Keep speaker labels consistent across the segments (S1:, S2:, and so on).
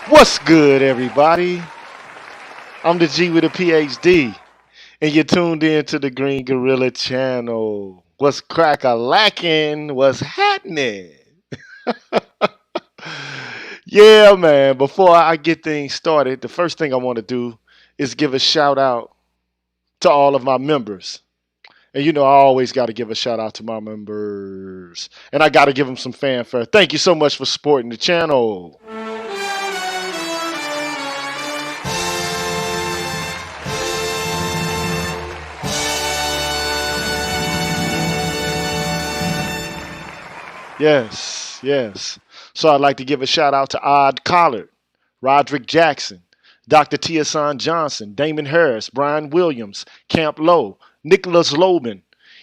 S1: What's good, everybody? I'm the G with a PhD, and you're tuned in to the Green Gorilla channel. What's crack-a-lacking? What's happening? Yeah, man. Before I get things started, the first thing I want to do is give a shout out to all of my members. And you know, I always got to give a shout out to my members. And I got to give them some fanfare. Thank you so much for supporting the channel. Yes, yes. So I'd like to give a shout out to Odd Collard, Roderick Jackson, Dr. Tiason Johnson, Damon Harris, Brian Williams, Camp Lowe, Nicholas Loban,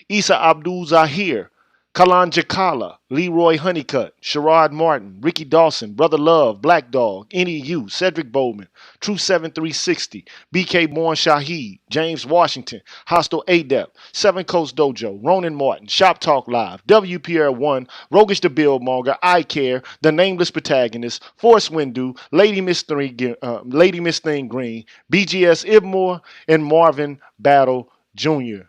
S1: Isa Abdul Zahir, Kalan Jakala, Leroy Honeycutt, Sherrod Martin, Ricky Dawson, Brother Love, Black Dog, NEU, Cedric Bowman, True 7360, BK Born Shaheed, James Washington, Hostile Adept, Seven Coast Dojo, Ronan Martin, Shop Talk Live, WPR1, Rogish the Billmonger, I Care, The Nameless Protagonist, Force Windu, Lady Miss Thing Green, BGS Ibmore, and Marvin Battle Jr.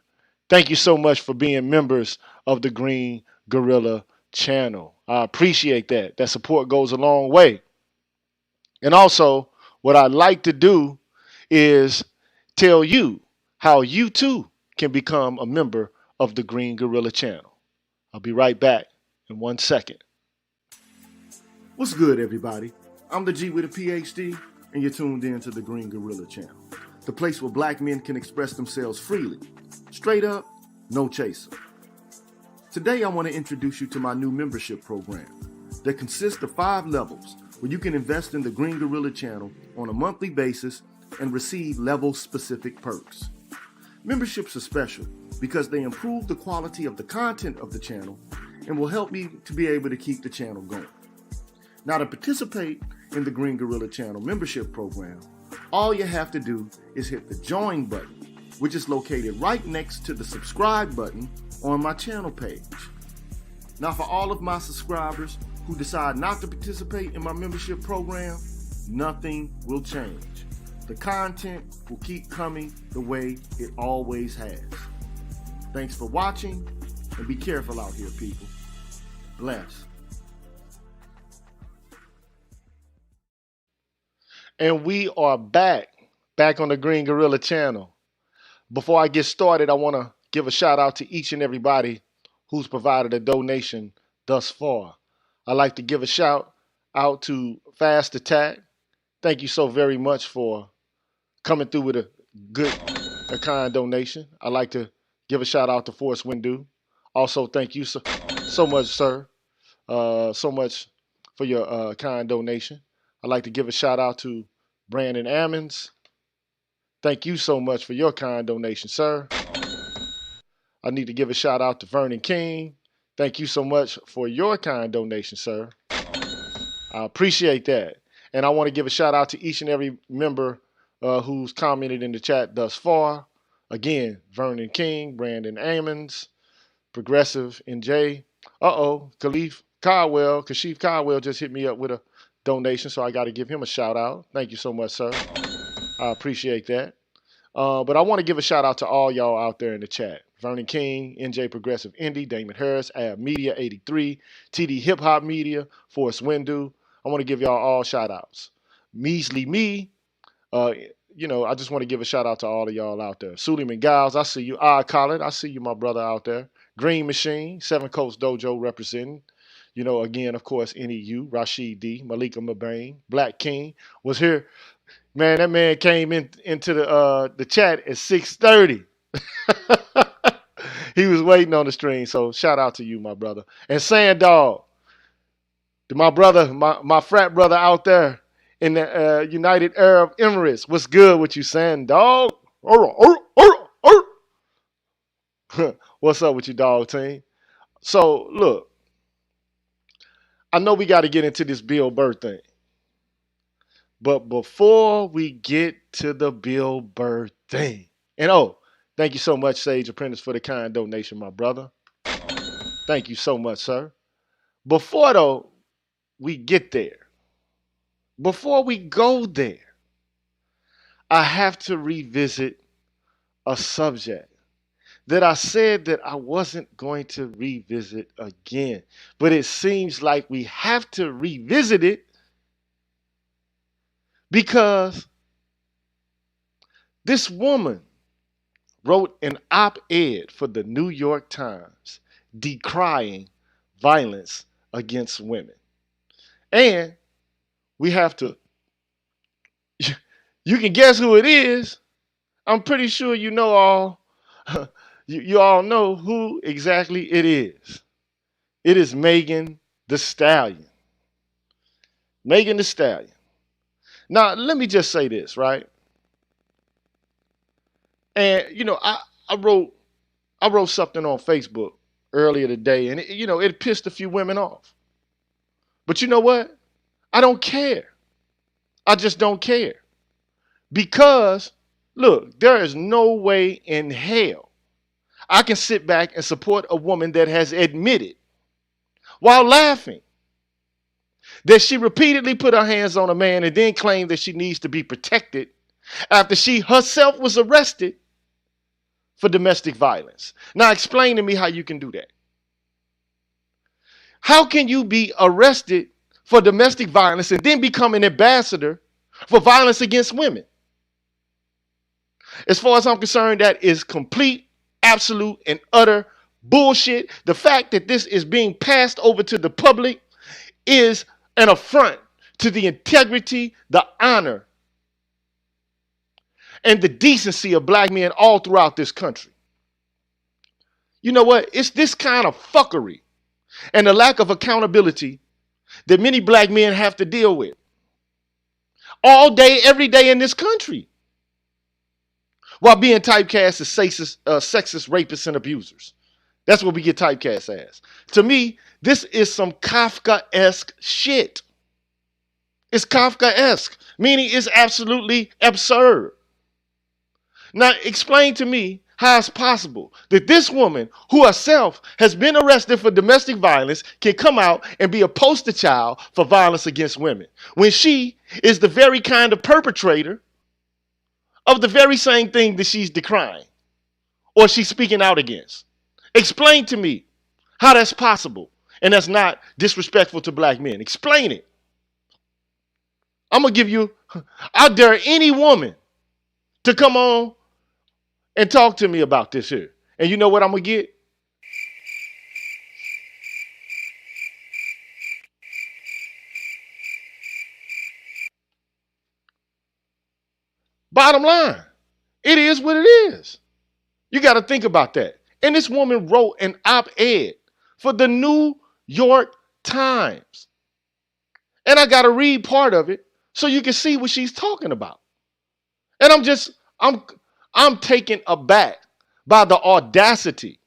S1: Thank you so much for being members of the Green Gorilla channel. I appreciate that. That support goes a long way. And also, what I'd like to do is tell you how you too can become a member of the Green Gorilla channel. I'll be right back in 1 second. What's good, everybody? I'm the G with a PhD, and you're tuned in to the Green Gorilla channel, the place where black men can express themselves freely, straight up, no chaser. Today, I want to introduce you to my new membership program that consists of 5 levels where you can invest in the Green Gorilla channel on a monthly basis and receive level-specific perks. Memberships are special because they improve the quality of the content of the channel and will help me to be able to keep the channel going. Now, to participate in the Green Gorilla channel membership program, all you have to do is hit the join button, which is located right next to the subscribe button on my channel page. Now, for all of my subscribers who decide not to participate in my membership program, nothing will change. The content will keep coming the way it always has. Thanks for watching, and be careful out here, people. Bless. And we are back on the Green Gorilla channel. Before I get started, I want to give a shout out to each and everybody who's provided a donation thus far. I'd like to give a shout out to Fast Attack. Thank you so very much for coming through with a kind donation. I'd like to give a shout out to Force Windu. Also, thank you so much, sir. So much for your kind donation. I'd like to give a shout out to Brandon Ammons. Thank you so much for your kind donation, sir. I need to give a shout out to Vernon King. Thank you so much for your kind donation, sir. I appreciate that. And I want to give a shout out to each and every member who's commented in the chat thus far. Again, Vernon King, Brandon Ammons, Progressive NJ. Kashif Caldwell just hit me up with a donation, so I got to give him a shout out. Thank you so much, sir. I appreciate that. But I want to give a shout out to all y'all out there in the chat. Vernon King, NJ Progressive Indie, Damon Harris, Ab Media 83, TD Hip Hop Media, Force Windu. I want to give y'all all shout outs. Measly Me, I just want to give a shout out to all of y'all out there. Suleiman Giles, I see you. Odd Collard, I see you, my brother out there. Green Machine, Seven Coast Dojo representing. Again, of course, NEU, Rashid D, Malika Mabane, Black King was here. Man, that man came into the chat at 6:30. He was waiting on the stream, so shout out to you, my brother. And Sandog, my brother, my frat brother out there in the United Arab Emirates. What's good with you, Sandog? What's up with you, dog team? So, look, I know we got to get into this Bill Burr thing. But before we get to the Bill Burr thing, and thank you so much, Sage Apprentice, for the kind donation, my brother. Thank you so much, sir. Before, though, we get there, before we go there, I have to revisit a subject that I said that I wasn't going to revisit again. But it seems like we have to revisit it because this woman wrote an op-ed for the New York Times decrying violence against women. And we have to, you can guess who it is. I'm pretty sure you know all, you all know who exactly it is. It is Megan Thee Stallion. Megan Thee Stallion. Now, let me just say this, right? And I wrote something on Facebook earlier today, and it pissed a few women off. But you know what? I don't care. I just don't care. Because look, there is no way in hell I can sit back and support a woman that has admitted while laughing that she repeatedly put her hands on a man and then claimed that she needs to be protected after she herself was arrested for domestic violence. Now explain to me how you can do that. How can you be arrested for domestic violence and then become an ambassador for violence against women? As far as I'm concerned, that is complete, absolute, and utter bullshit. The fact that this is being passed over to the public is an affront to the integrity, the honor, and the decency of black men all throughout this country. You know what? It's this kind of fuckery and the lack of accountability that many black men have to deal with all day, every day in this country, while being typecast as sexist, rapists, and abusers. That's what we get typecast as. To me, this is some Kafka-esque shit. It's Kafka-esque, meaning it's absolutely absurd. Now, explain to me how it's possible that this woman, who herself has been arrested for domestic violence, can come out and be a poster child for violence against women, when she is the very kind of perpetrator of the very same thing that she's decrying or she's speaking out against. Explain to me how that's possible and that's not disrespectful to black men. Explain it. I'm going to give you, I dare any woman to come on and talk to me about this here. And you know what I'm going to get? Bottom line, it is what it is. You got to think about that. And this woman wrote an op-ed for the New York Times. And I got to read part of it so you can see what she's talking about. And I'm taken aback by the audacity.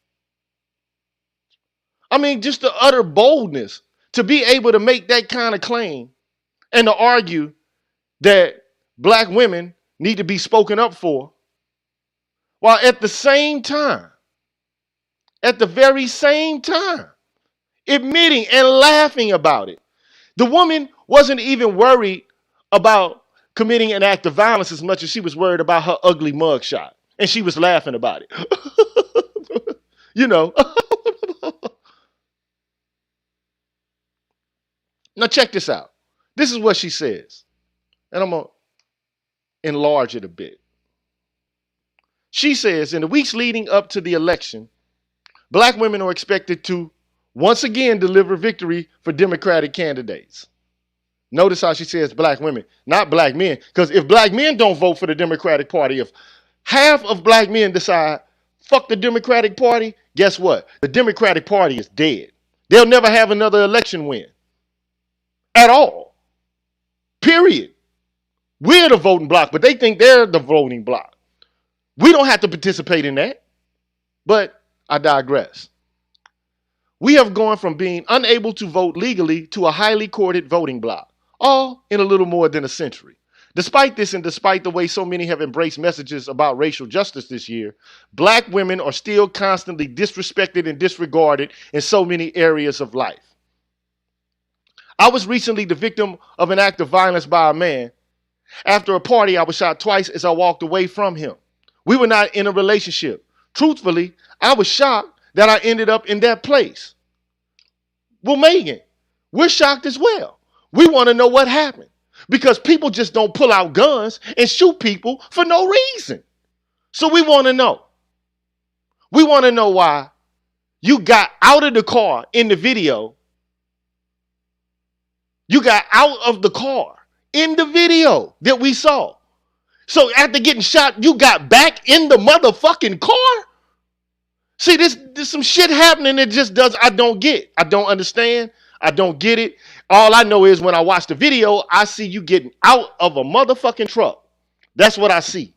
S1: I mean, just the utter boldness to be able to make that kind of claim and to argue that black women need to be spoken up for, while at the same time, at the very same time, admitting and laughing about it. The woman wasn't even worried about committing an act of violence as much as she was worried about her ugly mugshot. And she was laughing about it. You know. Now check this out. This is what she says. And I'm going to enlarge it a bit. She says, in the weeks leading up to the election, black women are expected to once again deliver victory for Democratic candidates. Notice how she says black women, not black men. Because if black men don't vote for the Democratic Party, if half of black men decide, fuck the Democratic Party, guess what? The Democratic Party is dead. They'll never have another election win. At all. Period. We're the voting bloc, but they think they're the voting bloc. We don't have to participate in that. But I digress. We have gone from being unable to vote legally to a highly courted voting bloc, all in a little more than a century. Despite this, and despite the way so many have embraced messages about racial justice this year, black women are still constantly disrespected and disregarded in so many areas of life. I was recently the victim of an act of violence by a man. After a party, I was shot twice as I walked away from him. We were not in a relationship. Truthfully, I was shocked that I ended up in that place. Well, Megan, we're shocked as well. We want to know what happened because people just don't pull out guns and shoot people for no reason. So we want to know. We want to know why you got out of the car in the video. You got out of the car in the video that we saw. So after getting shot, you got back in the motherfucking car? See, there's some shit happening that just does, I don't get. I don't understand. I don't get it. All I know is when I watch the video, I see you getting out of a motherfucking truck. That's what I see.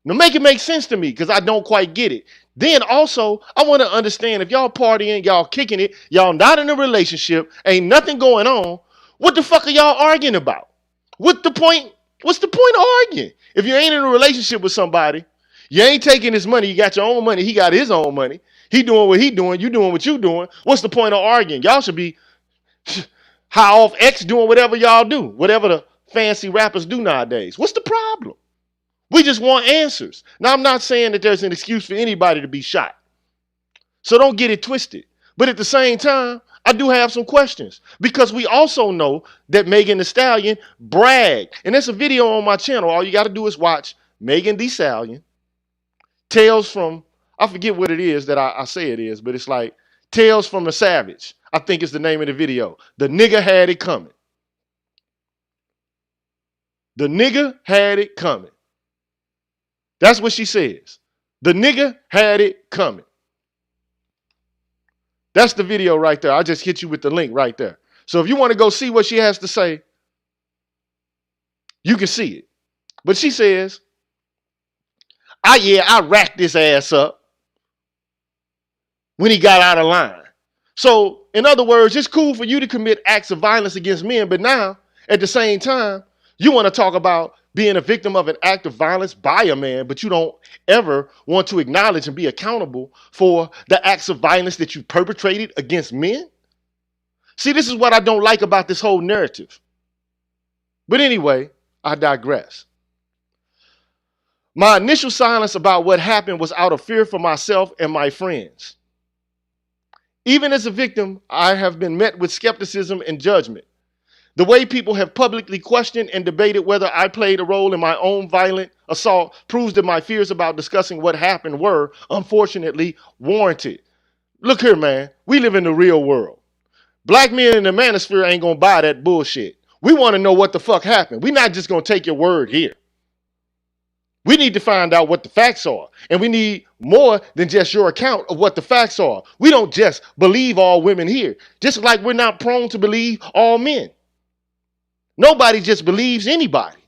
S1: Now make it make sense to me because I don't quite get it. Then also, I want to understand if y'all partying, y'all kicking it, y'all not in a relationship, ain't nothing going on, what the fuck are y'all arguing about? What's the point of arguing? If you ain't in a relationship with somebody, you ain't taking his money, you got your own money, he got his own money, he doing what he doing, you doing what you doing, what's the point of arguing? Y'all should be high off X doing whatever y'all do, whatever the fancy rappers do nowadays. What's the problem? We just want answers. Now, I'm not saying that there's an excuse for anybody to be shot. So don't get it twisted. But at the same time, I do have some questions because we also know that Megan Thee Stallion bragged. And there's a video on my channel. All you got to do is watch Megan Thee Stallion. Tales from, I forget what it is that I say it is, but it's like Tales from a Savage. I think is the name of the video. The nigga had it coming. The nigga had it coming. That's what she says. The nigga had it coming. That's the video right there. I just hit you with the link right there. So if you want to go see what she has to say, you can see it. But she says, I racked this ass up when he got out of line. So in other words, it's cool for you to commit acts of violence against men, but now at the same time, you want to talk about being a victim of an act of violence by a man, but you don't ever want to acknowledge and be accountable for the acts of violence that you perpetrated against men. See, this is what I don't like about this whole narrative. But anyway, I digress. My initial silence about what happened was out of fear for myself and my friends. Even as a victim, I have been met with skepticism and judgment. The way people have publicly questioned and debated whether I played a role in my own violent assault proves that my fears about discussing what happened were, unfortunately, warranted. Look here, man. We live in the real world. Black men in the manosphere ain't gonna buy that bullshit. We want to know what the fuck happened. We're not just gonna take your word here. We need to find out what the facts are. And we need more than just your account of what the facts are. We don't just believe all women here. Just like we're not prone to believe all men. Nobody just believes anybody.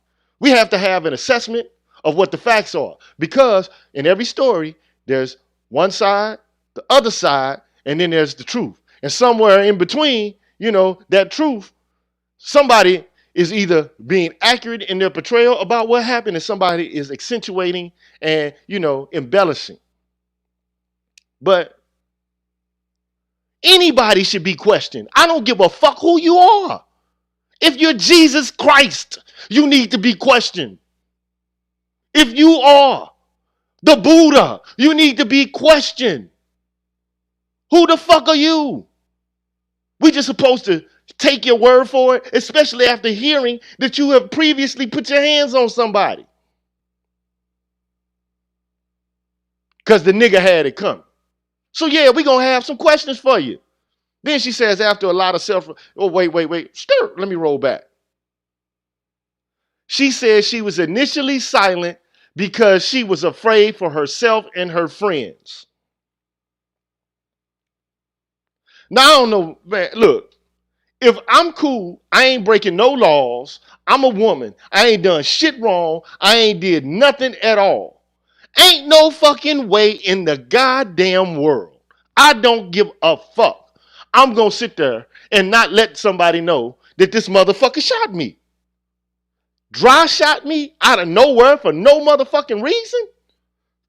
S1: We have to have an assessment of what the facts are because in every story, there's one side, the other side, and then there's the truth. And somewhere in between, that truth, somebody is either being accurate in their portrayal about what happened and somebody is accentuating and, embellishing. But anybody should be questioned. I don't give a fuck who you are. If you're Jesus Christ, you need to be questioned. If you are the Buddha, you need to be questioned. Who the fuck are you? We just supposed to take your word for it, especially after hearing that you have previously put your hands on somebody. Because the nigga had it coming. So yeah, we're going to have some questions for you. Then she says after a lot of wait. Stir. Let me roll back. She says she was initially silent because she was afraid for herself and her friends. Now, I don't know, man, look, if I'm cool, I ain't breaking no laws. I'm a woman. I ain't done shit wrong. I ain't did nothing at all. Ain't no fucking way in the goddamn world. I don't give a fuck. I'm going to sit there and not let somebody know that this motherfucker shot me. Dry shot me out of nowhere for no motherfucking reason?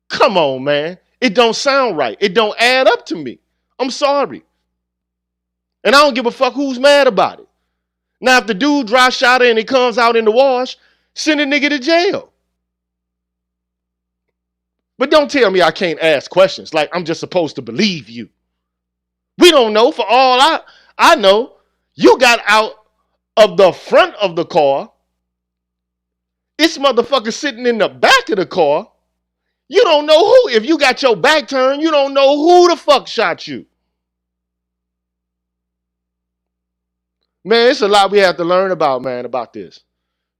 S1: Come on, man. It don't sound right. It don't add up to me. I'm sorry. And I don't give a fuck who's mad about it. Now, if the dude dry shot her and it comes out in the wash, send a nigga to jail. But don't tell me I can't ask questions like I'm just supposed to believe you. We don't know. For all I know, you got out of the front of the car. This motherfucker sitting in the back of the car. You don't know who. If you got your back turned, you don't know who the fuck shot you. Man, it's a lot we have to learn about, man, about this.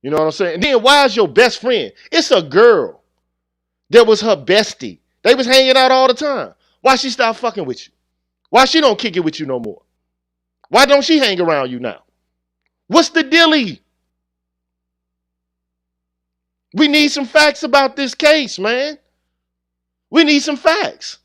S1: You know what I'm saying? And then why is your best friend? It's a girl that was her bestie. They was hanging out all the time. Why she stop fucking with you? Why she don't kick it with you no more? Why don't she hang around you now? What's the dilly? We need some facts about this case, man. We need some facts.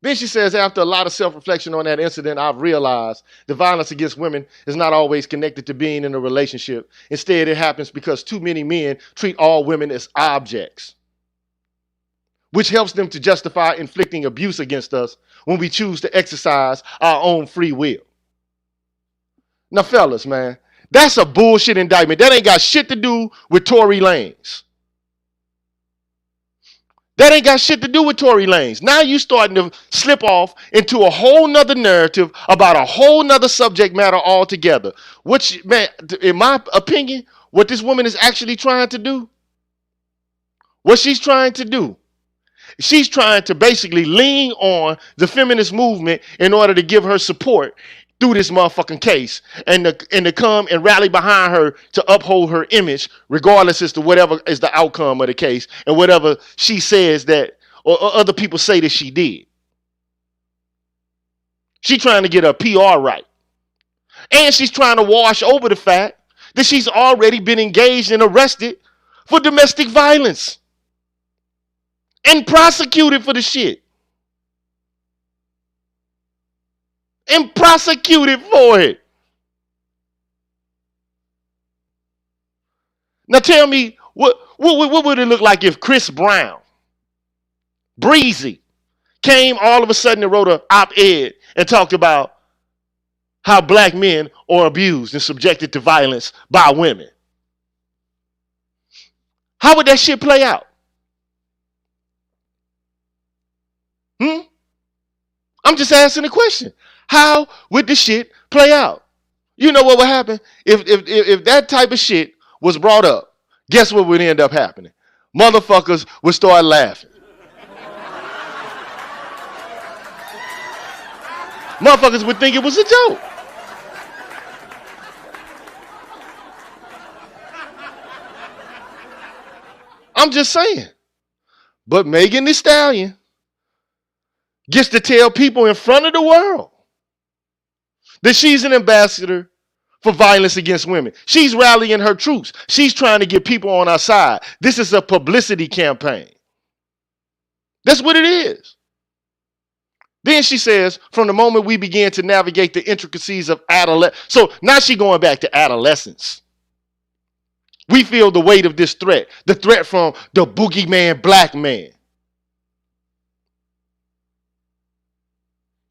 S1: Then she says, after a lot of self-reflection on that incident, I've realized the violence against women is not always connected to being in a relationship. Instead, it happens because too many men treat all women as objects, which helps them to justify inflicting abuse against us when we choose to exercise our own free will. Now, fellas, man, that's a bullshit indictment. That ain't got shit to do with Tory Lanez. That ain't got shit to do with Tory Lanez. Now you starting to slip off into a whole nother narrative about a whole nother subject matter altogether. Which, man, in my opinion, what this woman is actually trying to do, she's trying to basically lean on the feminist movement in order to give her support through this motherfucking case and to come and rally behind her to uphold her image, regardless as to whatever is the outcome of the case and whatever she says that or other people say that she did. She's trying to get her PR right. And she's trying to wash over the fact that she's already been engaged and arrested for domestic violence and prosecuted for the shit. And prosecuted for it. Now tell me, what would it look like if Chris Brown, Breezy, came all of a sudden and wrote an op-ed and talked about how black men are abused and subjected to violence by women? How would that shit play out? I'm just asking the question. How would this shit play out? You know what would happen? If that type of shit was brought up, guess what would end up happening? Motherfuckers would start laughing. Motherfuckers would think it was a joke. I'm just saying. But Megan Thee Stallion gets to tell people in front of the world that she's an ambassador for violence against women. She's rallying her troops. She's trying to get people on our side. This is a publicity campaign. That's what it is. Then she says, from the moment we began to navigate the intricacies of adolescence. So now she's going back to adolescence. We feel the weight of this threat. The threat from the boogeyman black man.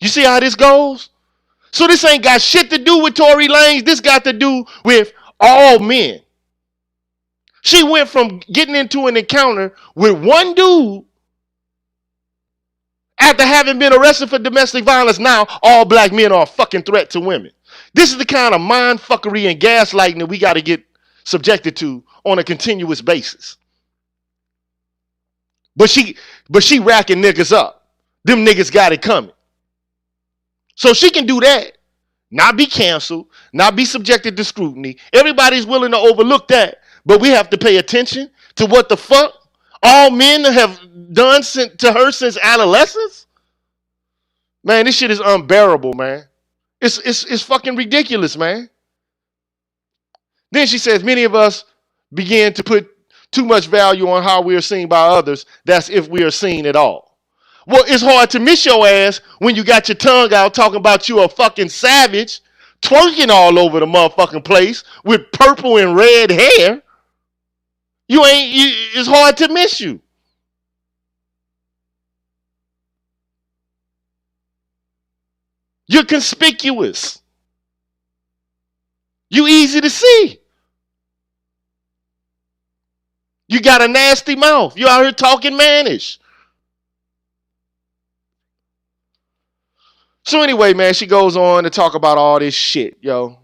S1: You see how this goes? So this ain't got shit to do with Tory Lanez. This got to do with all men. She went from getting into an encounter with one dude after having been arrested for domestic violence. Now all black men are a fucking threat to women. This is the kind of mind fuckery and gaslighting that we got to get subjected to on a continuous basis. But she racking niggas up. Them niggas got it coming. So she can do that, not be canceled, not be subjected to scrutiny. Everybody's willing to overlook that, but we have to pay attention to what the fuck all men have done to her since adolescence. Man, this shit is unbearable, man. It's fucking ridiculous, man. Then she says, many of us begin to put too much value on how we are seen by others. That's if we are seen at all. Well, it's hard to miss your ass when you got your tongue out talking about you a fucking savage, twerking all over the motherfucking place with purple and red hair. It's hard to miss you. You're conspicuous. You easy to see. You got a nasty mouth. You out here talking mannish. So anyway, man, she goes on to talk about all this shit, yo.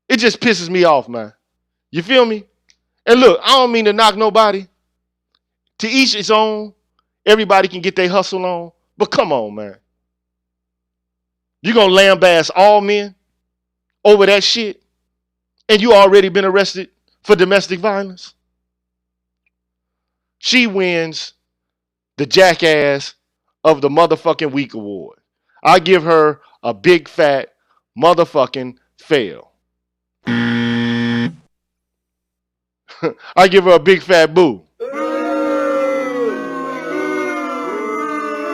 S1: It just pisses me off, man. You feel me? And look, I don't mean to knock nobody. To each his own. Everybody can get their hustle on. But come on, man. You gonna lambaste all men over that shit? And you already been arrested for domestic violence? She wins the Jackass of the motherfucking week award. I give her a big fat motherfucking fail. I give her a big fat boo.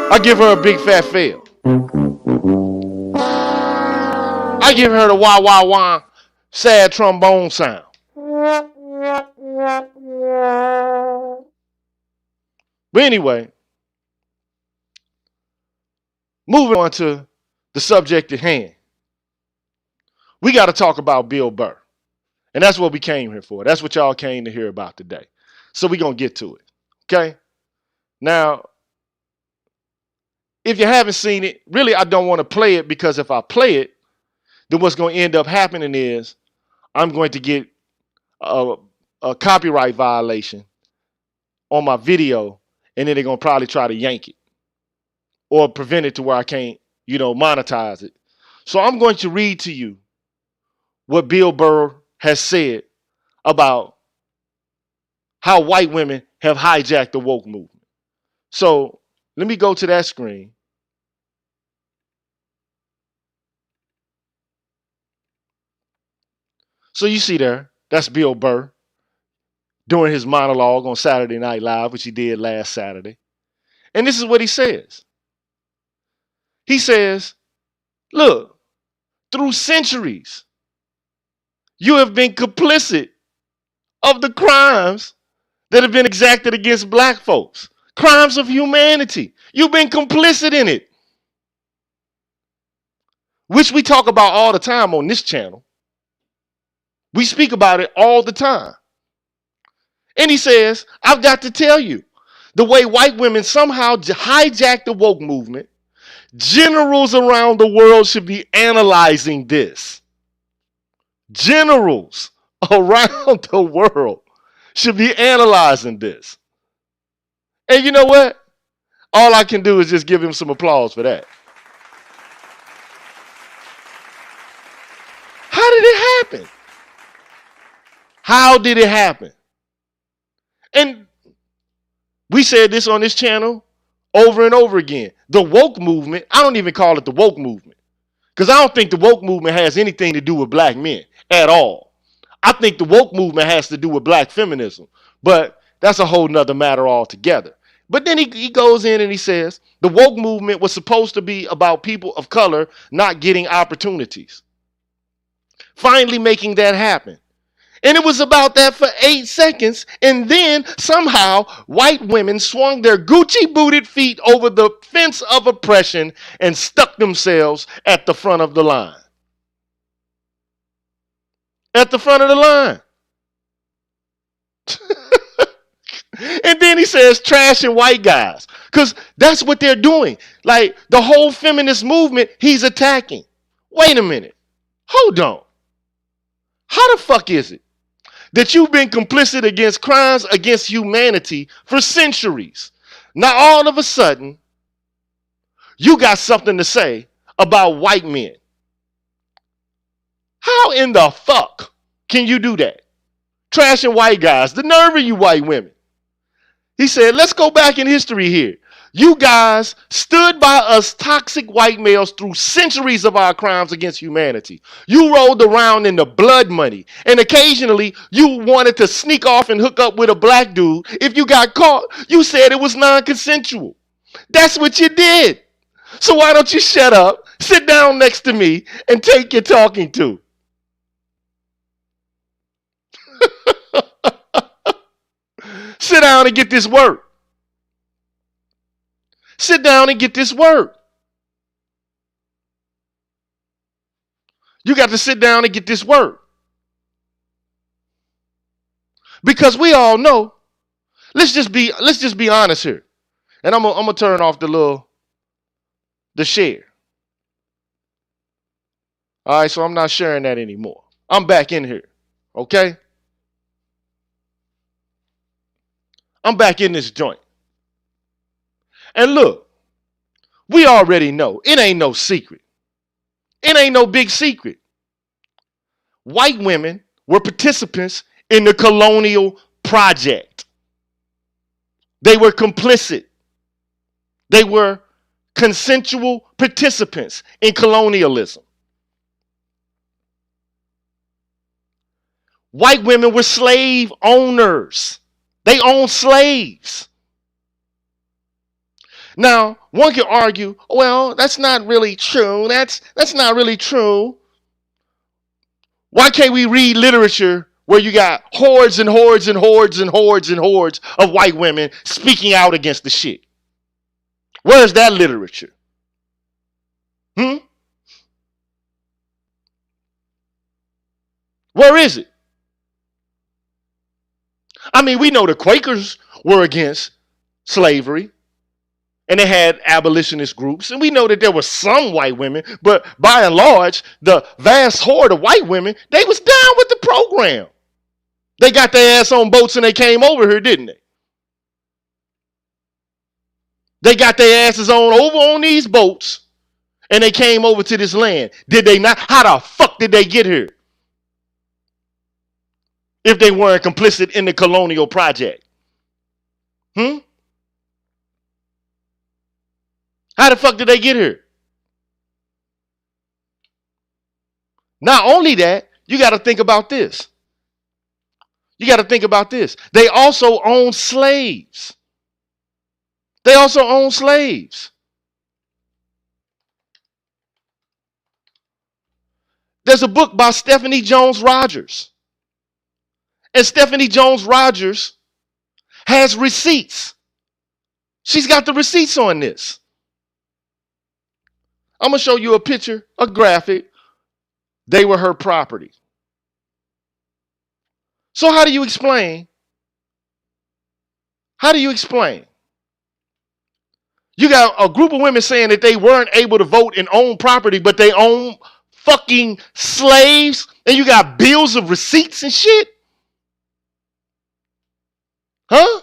S1: I give her a big fat fail. I give her the wah wah wah sad trombone sound. But anyway, moving on to the subject at hand. We got to talk about Bill Burr. And that's what we came here for. That's what y'all came to hear about today. So we're going to get to it. Okay? Now, if you haven't seen it, really I don't want to play it, because if I play it, then what's going to end up happening is I'm going to get a copyright violation on my video, and then they're going to probably try to yank it or prevent it to where I can't, monetize it. So I'm going to read to you what Bill Burr has said about how white women have hijacked the woke movement. So let me go to that screen. So you see there, that's Bill Burr doing his monologue on Saturday Night Live, which he did last Saturday. And this is what he says. He says, look, through centuries, you have been complicit of the crimes that have been exacted against black folks. Crimes of humanity. You've been complicit in it. Which we talk about all the time on this channel. We speak about it all the time. And he says, I've got to tell you, the way white women somehow hijacked the woke movement, generals around the world should be analyzing this. Generals around the world should be analyzing this. And you know what? All I can do is just give him some applause for that. How did it happen? How did it happen? And we said this on this channel over and over again. The woke movement, I don't even call it the woke movement, because I don't think the woke movement has anything to do with black men at all. I think the woke movement has to do with black feminism, but that's a whole nother matter altogether. But then he goes in and he says the woke movement was supposed to be about people of color not getting opportunities. Finally making that happen. And it was about that for 8 seconds. And then somehow white women swung their Gucci booted feet over the fence of oppression and stuck themselves at the front of the line. At the front of the line. And then he says trashing white guys, because that's what they're doing. Like the whole feminist movement, he's attacking. Wait a minute. Hold on. How the fuck is it that you've been complicit against crimes against humanity for centuries? Now all of a sudden, you got something to say about white men. How in the fuck can you do that? Trashing white guys. The nerve of you white women. He said, let's go back in history here. You guys stood by us toxic white males through centuries of our crimes against humanity. You rolled around in the blood money. And occasionally you wanted to sneak off and hook up with a black dude. If you got caught, you said it was non-consensual. That's what you did. So why don't you shut up, sit down next to me, and take your talking to? Sit down and get this work. Sit down and get this work. You got to sit down and get this work. Because we all know, let's just be honest here. And I'm gonna turn off the share. All right, so I'm not sharing that anymore. I'm back in here. Okay? I'm back in this joint. And look, we already know. It ain't no secret. It ain't no big secret. White women were participants in the colonial project. They were complicit. They were consensual participants in colonialism. White women were slave owners. They owned slaves. Now, one could argue, well, that's not really true. That's not really true. Why can't we read literature where you got hordes and hordes and hordes and hordes and hordes of white women speaking out against the shit? Where's that literature? Where is it? I mean, we know the Quakers were against slavery. And they had abolitionist groups. And we know that there were some white women, but by and large, the vast horde of white women, they was down with the program. They got their ass on boats and they came over here, didn't they? They got their asses over on these boats and they came over to this land. Did they not? How the fuck did they get here? If they weren't complicit in the colonial project. How the fuck did they get here? Not only that, you got to think about this. They also own slaves. There's a book by Stephanie Jones Rogers. And Stephanie Jones Rogers has receipts. She's got the receipts on this. I'm going to show you a picture, a graphic. They were her property. So how do you explain? You got a group of women saying that they weren't able to vote and own property, but they own fucking slaves, and you got bills of receipts and shit? Huh?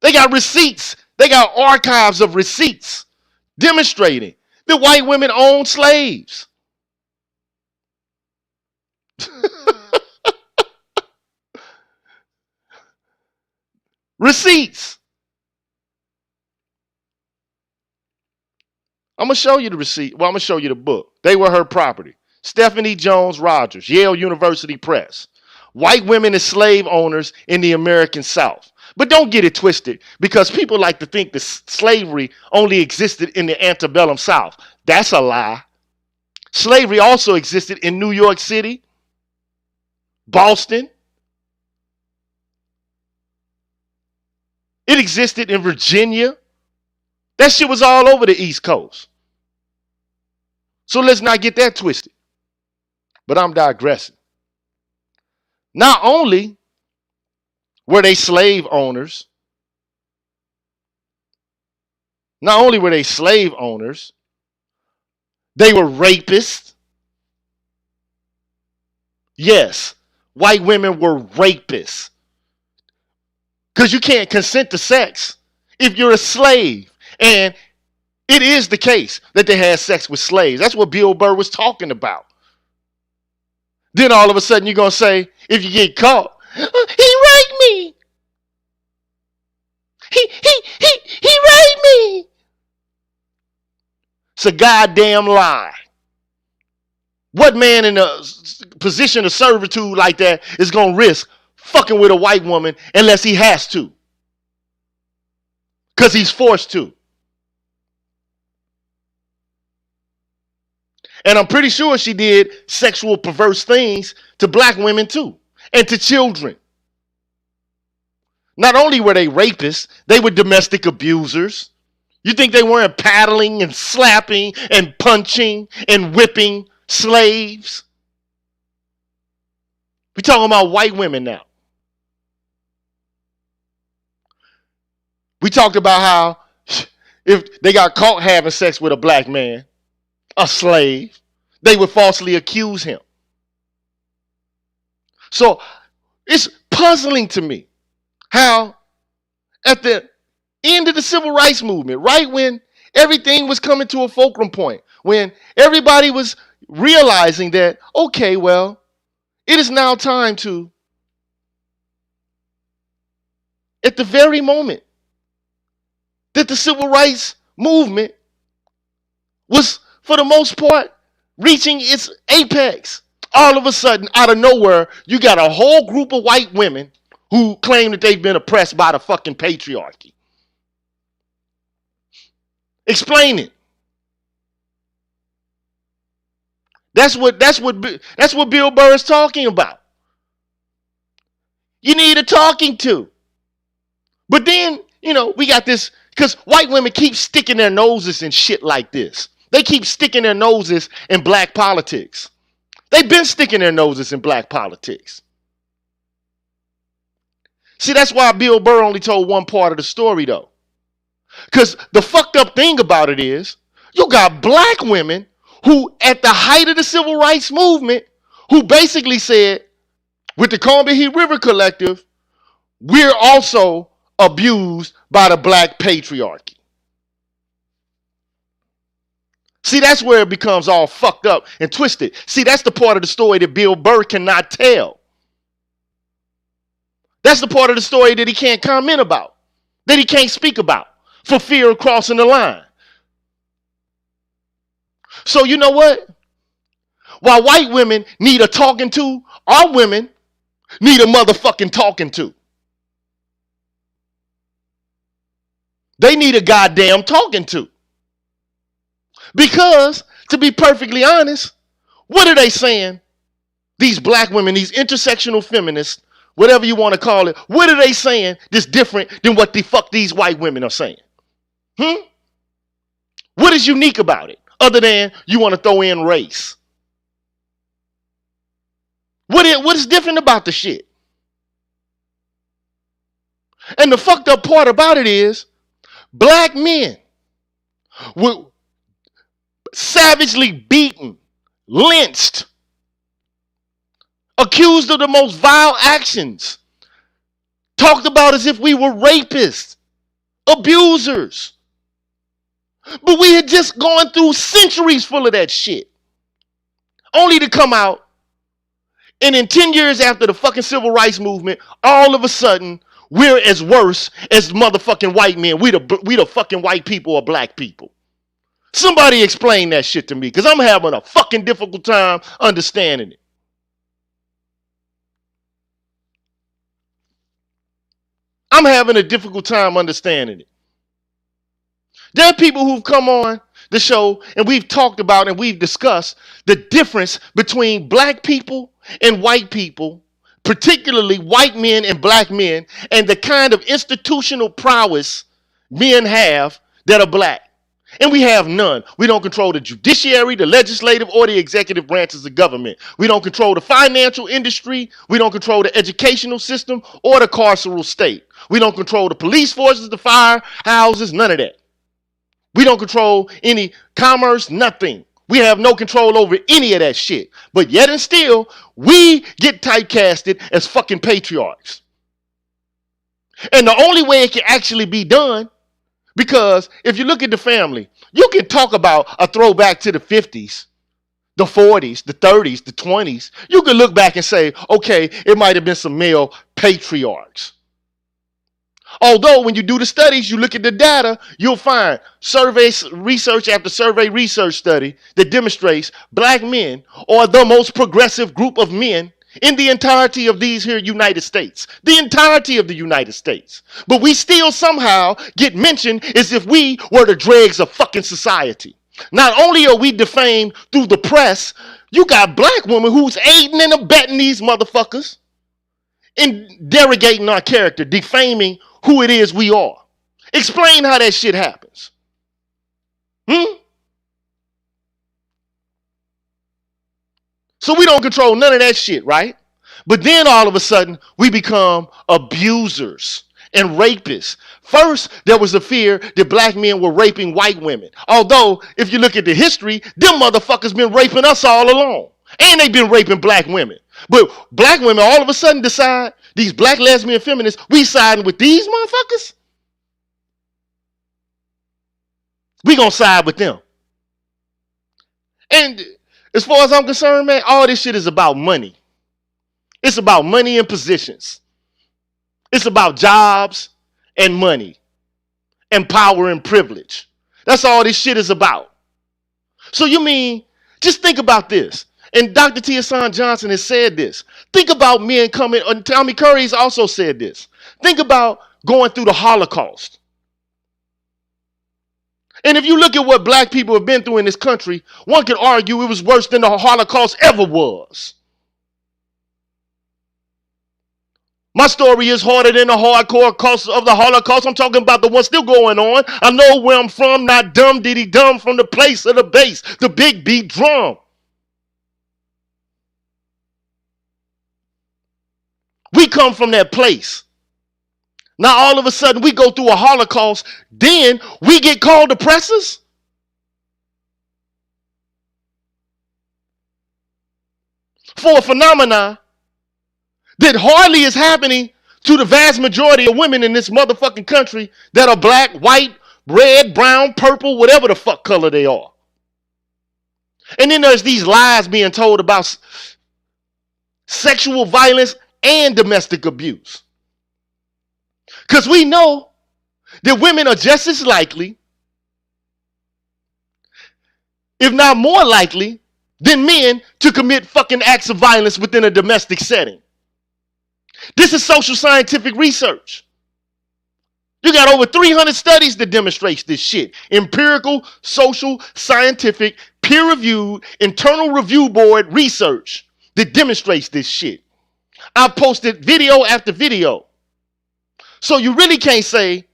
S1: They got receipts. They got archives of receipts demonstrating that white women owned slaves. Receipts. I'm going to show you the receipt. Well, I'm going to show you the book. They were her property. Stephanie Jones Rogers, Yale University Press. White women as slave owners in the American South. But don't get it twisted, because people like to think that slavery only existed in the antebellum South. That's a lie. Slavery also existed in New York City, Boston. It existed in Virginia. That shit was all over the East Coast. So let's not get that twisted. But I'm digressing. Not only were they slave owners, they were rapists. Yes, white women were rapists. Because you can't consent to sex if you're a slave. And it is the case that they had sex with slaves. That's what Bill Burr was talking about. Then all of a sudden you're going to say, if you get caught, he raped me. He raped me. It's a goddamn lie. What man in a position of servitude like that is going to risk fucking with a white woman unless he has to? Because he's forced to. And I'm pretty sure she did sexual perverse things to black women too, and to children. Not only were they rapists, they were domestic abusers. You think they weren't paddling and slapping and punching and whipping slaves? We talking about white women now. We talked about how if they got caught having sex with a black man, a slave, they would falsely accuse him. So it's puzzling to me how at the end of the civil rights movement, right when everything was coming to a fulcrum point, when everybody was realizing that, okay, well, it is now time to, at the very moment that the civil rights movement was, for the most part, reaching its apex, all of a sudden, out of nowhere, you got a whole group of white women who claim that they've been oppressed by the fucking patriarchy. Explain it. That's what Bill Burr is talking about. You need a talking to. But then, we got this, because white women keep sticking their noses in shit like this. They keep sticking their noses in black politics. They've been sticking their noses in black politics. See, that's why Bill Burr only told one part of the story, though. Because the fucked up thing about it is, you got black women who, at the height of the civil rights movement, who basically said, with the Combahee River Collective, we're also abused by the black patriarchy. See, that's where it becomes all fucked up and twisted. See, that's the part of the story that Bill Burr cannot tell. That's the part of the story that he can't comment about, that he can't speak about, for fear of crossing the line. So you know what? While white women need a talking to, our women need a motherfucking talking to. They need a goddamn talking to. Because, to be perfectly honest, what are they saying? These black women, these intersectional feminists, whatever you want to call it, what are they saying that's different than what the fuck these white women are saying? What is unique about it, other than you want to throw in race? What is different about the shit? And the fucked up part about it is, black men were savagely beaten, lynched, accused of the most vile actions, talked about as if we were rapists, abusers. But we had just gone through centuries full of that shit. Only to come out, and in 10 years after the fucking civil rights movement, all of a sudden, we're as worse as motherfucking white men. We the fucking white people or black people. Somebody explain that shit to me, because I'm having a fucking difficult time understanding it. I'm having a difficult time understanding it. There are people who've come on the show and we've talked about and we've discussed the difference between black people and white people, particularly white men and black men, and the kind of institutional prowess men have that are black. And we have none. We don't control the judiciary, the legislative, or the executive branches of government. We don't control the financial industry. We don't control the educational system or the carceral state. We don't control the police forces, the firehouses, none of that. We don't control any commerce, nothing. We have no control over any of that shit. But yet and still, we get typecasted as fucking patriarchs. And the only way it can actually be done, because if you look at the family, you can talk about a throwback to the 50s, the 40s, the 30s, the 20s. You can look back and say, okay, it might have been some male patriarchs. Although when you do the studies, you look at the data, you'll find survey research after survey research study that demonstrates black men are the most progressive group of men in the entirety of these here United States. The entirety of the United States. But we still somehow get mentioned as if we were the dregs of fucking society. Not only are we defamed through the press, you got black women who's aiding and abetting these motherfuckers in derogating our character, defaming who it is we are. Explain how that shit happens. So we don't control none of that shit, right? But then all of a sudden, we become abusers and rapists. First, there was a fear that black men were raping white women. Although, if you look at the history, them motherfuckers been raping us all along. And they been raping black women. But black women all of a sudden decide, these black lesbian feminists, we siding with these motherfuckers? We gonna side with them. And as far as I'm concerned, man, all this shit is about money. It's about money and positions. It's about jobs and money and power and privilege. That's all this shit is about. So you mean, just think about this. And Dr. T.S. Johnson has said this. Think about men coming, and Tommy Curry's also said this. Think about going through the Holocaust. And if you look at what black people have been through in this country, one could argue it was worse than the Holocaust ever was. My story is harder than the hardcore cost of the Holocaust. I'm talking about the one still going on. I know where I'm from, not dumb diddy dumb, from the place of the bass, the big beat drum. We come from that place. Now all of a sudden we go through a Holocaust, then we get called oppressors? For a phenomenon that hardly is happening to the vast majority of women in this motherfucking country that are black, white, red, brown, purple, whatever the fuck color they are. And then there's these lies being told about sexual violence and domestic abuse. Because we know that women are just as likely, if not more likely, than men to commit fucking acts of violence within a domestic setting. This is social scientific research. You got over 300 studies that demonstrate this shit. Empirical, social, scientific, peer-reviewed, internal review board research that demonstrates this shit. I've posted video after video. So you really can't say,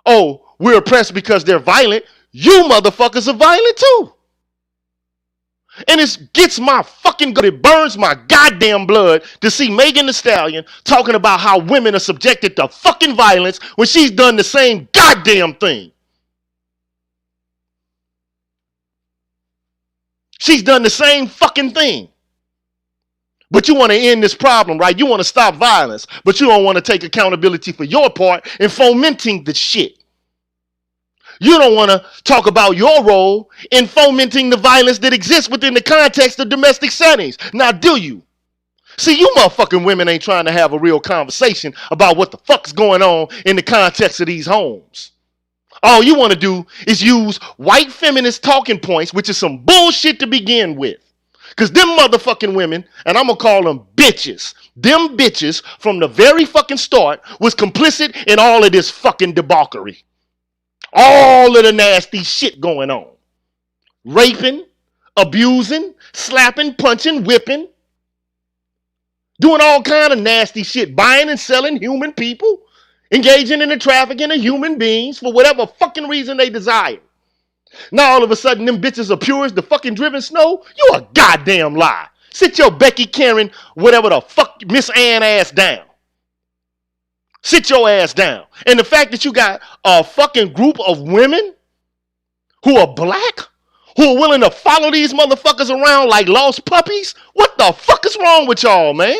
S1: oh, we're oppressed because they're violent. You motherfuckers are violent too. And it gets my fucking gut, it burns my goddamn blood to see Megan Thee Stallion talking about how women are subjected to fucking violence when she's done the same goddamn thing. She's done the same fucking thing. But you want to end this problem, right? You want to stop violence, but you don't want to take accountability for your part in fomenting the shit. You don't want to talk about your role in fomenting the violence that exists within the context of domestic settings. Now, do you? See, you motherfucking women ain't trying to have a real conversation about what the fuck's going on in the context of these homes. All you want to do is use white feminist talking points, which is some bullshit to begin with. Because them motherfucking women, and I'm going to call them bitches, them bitches from the very fucking start was complicit in all of this fucking debauchery. All of the nasty shit going on. Raping, abusing, slapping, punching, whipping. Doing all kind of nasty shit. Buying and selling human people. Engaging in the trafficking of human beings for whatever fucking reason they desire. Now all of a sudden them bitches are pure as the fucking driven snow? You a goddamn lie. Sit your Becky, Karen, whatever the fuck, Miss Ann ass down. Sit your ass down. And the fact that you got a fucking group of women who are black, who are willing to follow these motherfuckers around like lost puppies, what the fuck is wrong with y'all, man?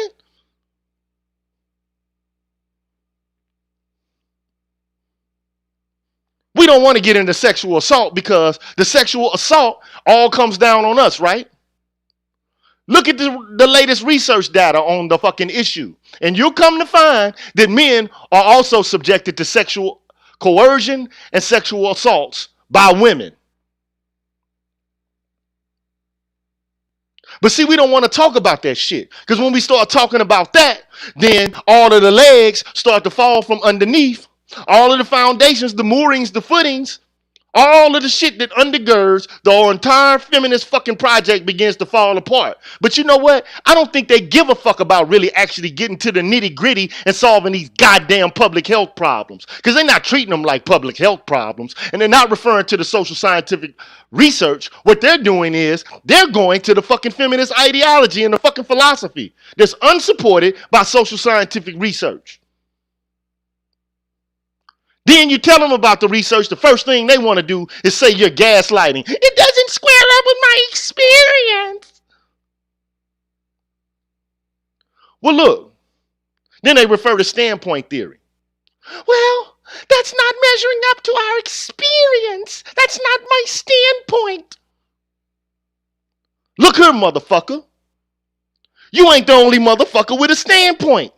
S1: We don't want to get into sexual assault because the sexual assault all comes down on us, right? Look at the latest research data on the fucking issue. And you'll come to find that men are also subjected to sexual coercion and sexual assaults by women. But see, we don't want to talk about that shit. Because when we start talking about that, then all of the legs start to fall from underneath. All of the foundations, the moorings, the footings, All of the shit that undergirds the entire feminist fucking project begins to fall apart. But you know what? I don't think they give a fuck about really actually getting to the nitty gritty and solving these goddamn public health problems. Because they're not treating them like public health problems. And they're not referring to the social scientific research. What they're doing is they're going to the fucking feminist ideology and the fucking philosophy that's unsupported by social scientific research. Then you tell them about the research, the first thing they want to do is say you're gaslighting. It doesn't square up with my experience. Well, look, then they refer to standpoint theory. Well, that's not measuring up to our experience. That's not my standpoint. Look here, motherfucker. You ain't the only motherfucker with a standpoint.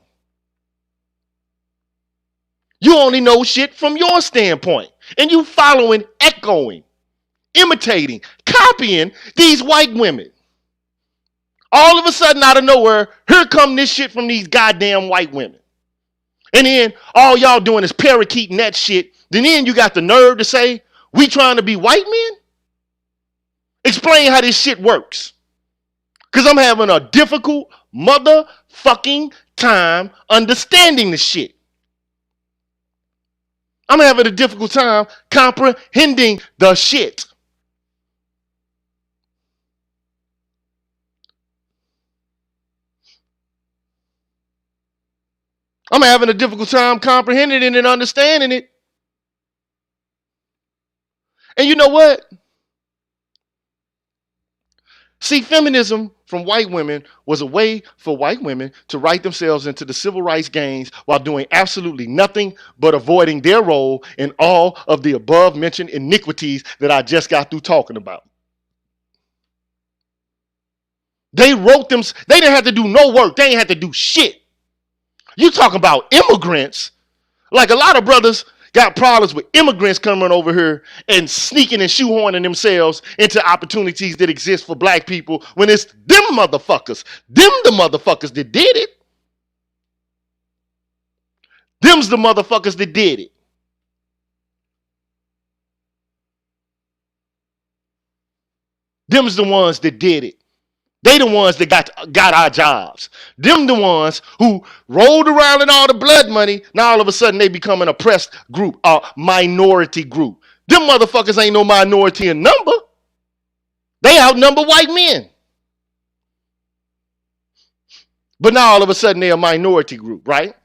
S1: You only know shit from your standpoint. And you following, echoing, imitating, copying these white women. All of a sudden, out of nowhere, here come this shit from these goddamn white women. And then all y'all doing is parakeeting that shit. Then you got the nerve to say, we trying to be white men? Explain how this shit works. Because I'm having a difficult motherfucking time understanding the shit. I'm having a difficult time comprehending the shit. I'm having a difficult time comprehending it and understanding it. And you know what? See, feminism from white women was a way for white women to write themselves into the civil rights gains while doing absolutely nothing but avoiding their role in all of the above mentioned iniquities that I just got through talking about. They wrote them, they didn't have to do no work. They didn't have to do shit. You talk about immigrants, like a lot of brothers got problems with immigrants coming over here and sneaking and shoehorning themselves into opportunities that exist for black people when it's them motherfuckers. Them the motherfuckers that did it. Them's the motherfuckers that did it. Them's the ones that did it. They the ones that got our jobs. Them the ones who rolled around in all the blood money. Now all of a sudden they become an oppressed group, a minority group. Them motherfuckers ain't no minority in number. They outnumber white men. But now all of a sudden they're a minority group, right?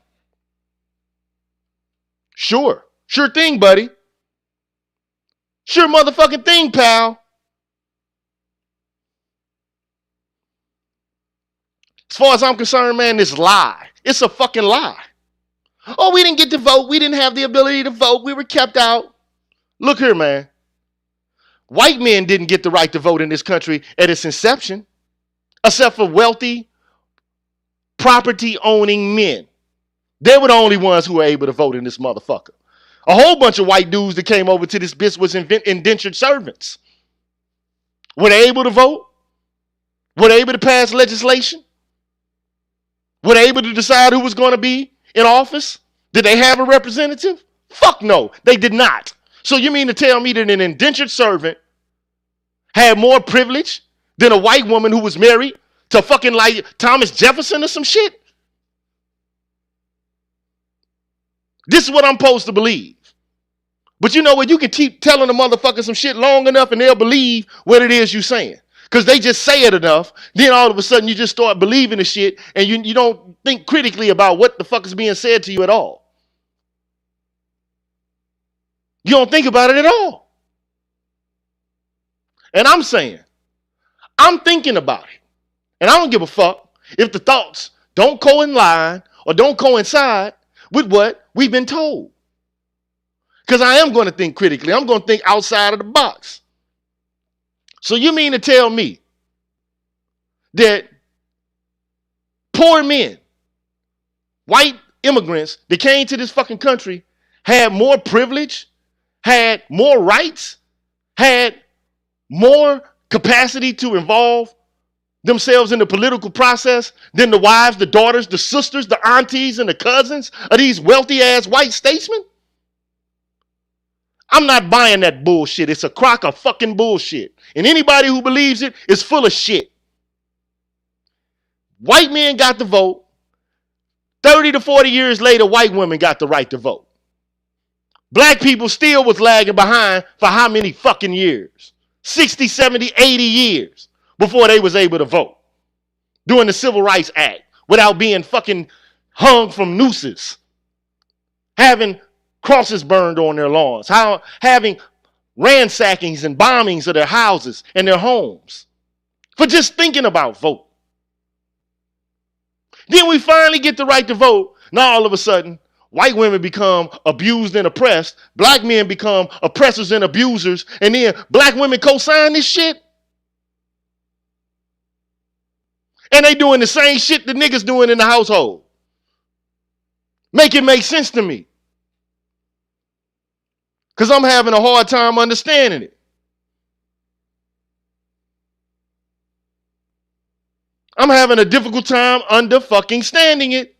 S1: Sure. Sure thing, buddy. Sure motherfucking thing, pal. As far as I'm concerned, man, this lie. It's a fucking lie. Oh, we didn't get to vote. We didn't have the ability to vote. We were kept out. Look here, man. White men didn't get the right to vote in this country at its inception, except for wealthy, property-owning men. They were the only ones who were able to vote in this motherfucker. A whole bunch of white dudes that came over to this bitch was indentured servants. Were they able to vote? Were they able to pass legislation? Were they able to decide who was going to be in office? Did they have a representative? Fuck no, they did not. So you mean to tell me that an indentured servant had more privilege than a white woman who was married to fucking like Thomas Jefferson or some shit? This is what I'm supposed to believe. But you know what? You can keep telling the motherfucker some shit long enough and they'll believe what it is you're saying. Because they just say it enough, then all of a sudden you just start believing the shit and you don't think critically about what the fuck is being said to you at all. You don't think about it at all. And I'm saying, I'm thinking about it. And I don't give a fuck if the thoughts don't coincide or don't coincide with what we've been told. Because I am going to think critically. I'm going to think outside of the box. So you mean to tell me that poor men, white immigrants that came to this fucking country had more privilege, had more rights, had more capacity to involve themselves in the political process than the wives, the daughters, the sisters, the aunties, and the cousins of these wealthy ass white statesmen? I'm not buying that bullshit. It's a crock of fucking bullshit. And anybody who believes it is full of shit. White men got the vote. 30 to 40 years later, white women got the right to vote. Black people still was lagging behind for how many fucking years? 60, 70, 80 years before they was able to vote. During the Civil Rights Act without being fucking hung from nooses. Having crosses burned on their lawns. Having ransackings and bombings of their houses and their homes. For just thinking about vote. Then we finally get the right to vote. Now all of a sudden, white women become abused and oppressed. Black men become oppressors and abusers. And then black women co-sign this shit. And they doing the same shit the niggas doing in the household. Make it make sense to me. Because I'm having a hard time understanding it. I'm having a difficult time under fucking standing it.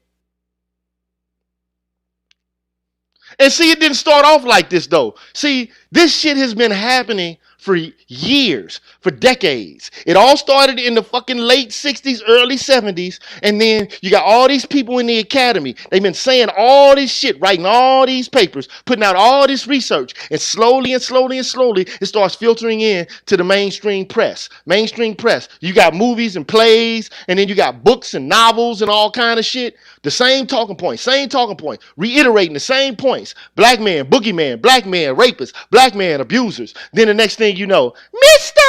S1: And see, it didn't start off like this though. See, this shit has been happening for years, for decades. It all started in the fucking late 60s, early 70s. And then you got all these people in the academy. They've been saying all this shit, writing all these papers, putting out all this research. And slowly, it starts filtering in to the mainstream press. Mainstream press. You got movies and plays, and then you got books and novels and all kind of shit. The same talking point, reiterating the same points. Black man, boogeyman, black man, rapist, black man, abusers. Then the next thing you know, Mister,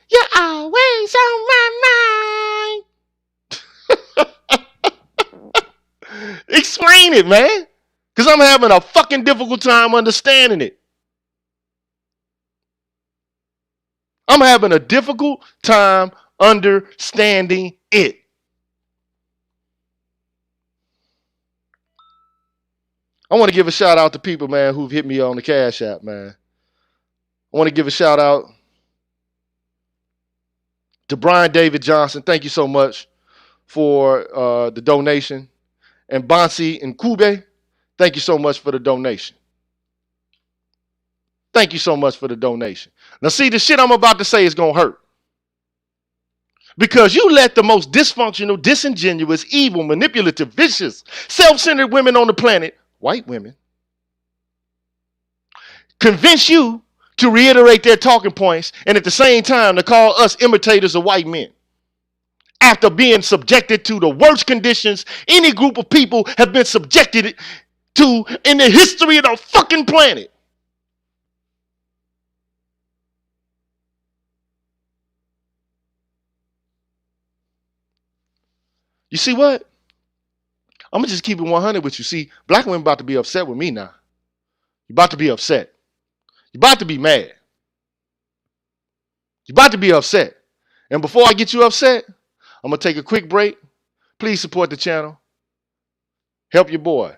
S1: you're always on my mind. Explain it, man. Because I'm having a fucking difficult time understanding it. I'm having a difficult time understanding it. I want to give a shout out to people, man, who've hit me on the Cash App, man. I want to give a shout out to Brian David Johnson. Thank you so much for the donation. And Bonsi and Kube, thank you so much for the donation. Thank you so much for the donation. Now, see, the shit I'm about to say is going to hurt. Because you let the most dysfunctional, disingenuous, evil, manipulative, vicious, self-centered women on the planet, white women, convince you to reiterate their talking points and at the same time to call us imitators of white men. After being subjected to the worst conditions any group of people have been subjected to in the history of the fucking planet. You see what? I'm going to just keep it 100 with you. See, black women about to be upset with me now. You're about to be upset. You're about to be mad. You're about to be upset. And before I get you upset, I'm going to take a quick break. Please support the channel. Help your boy.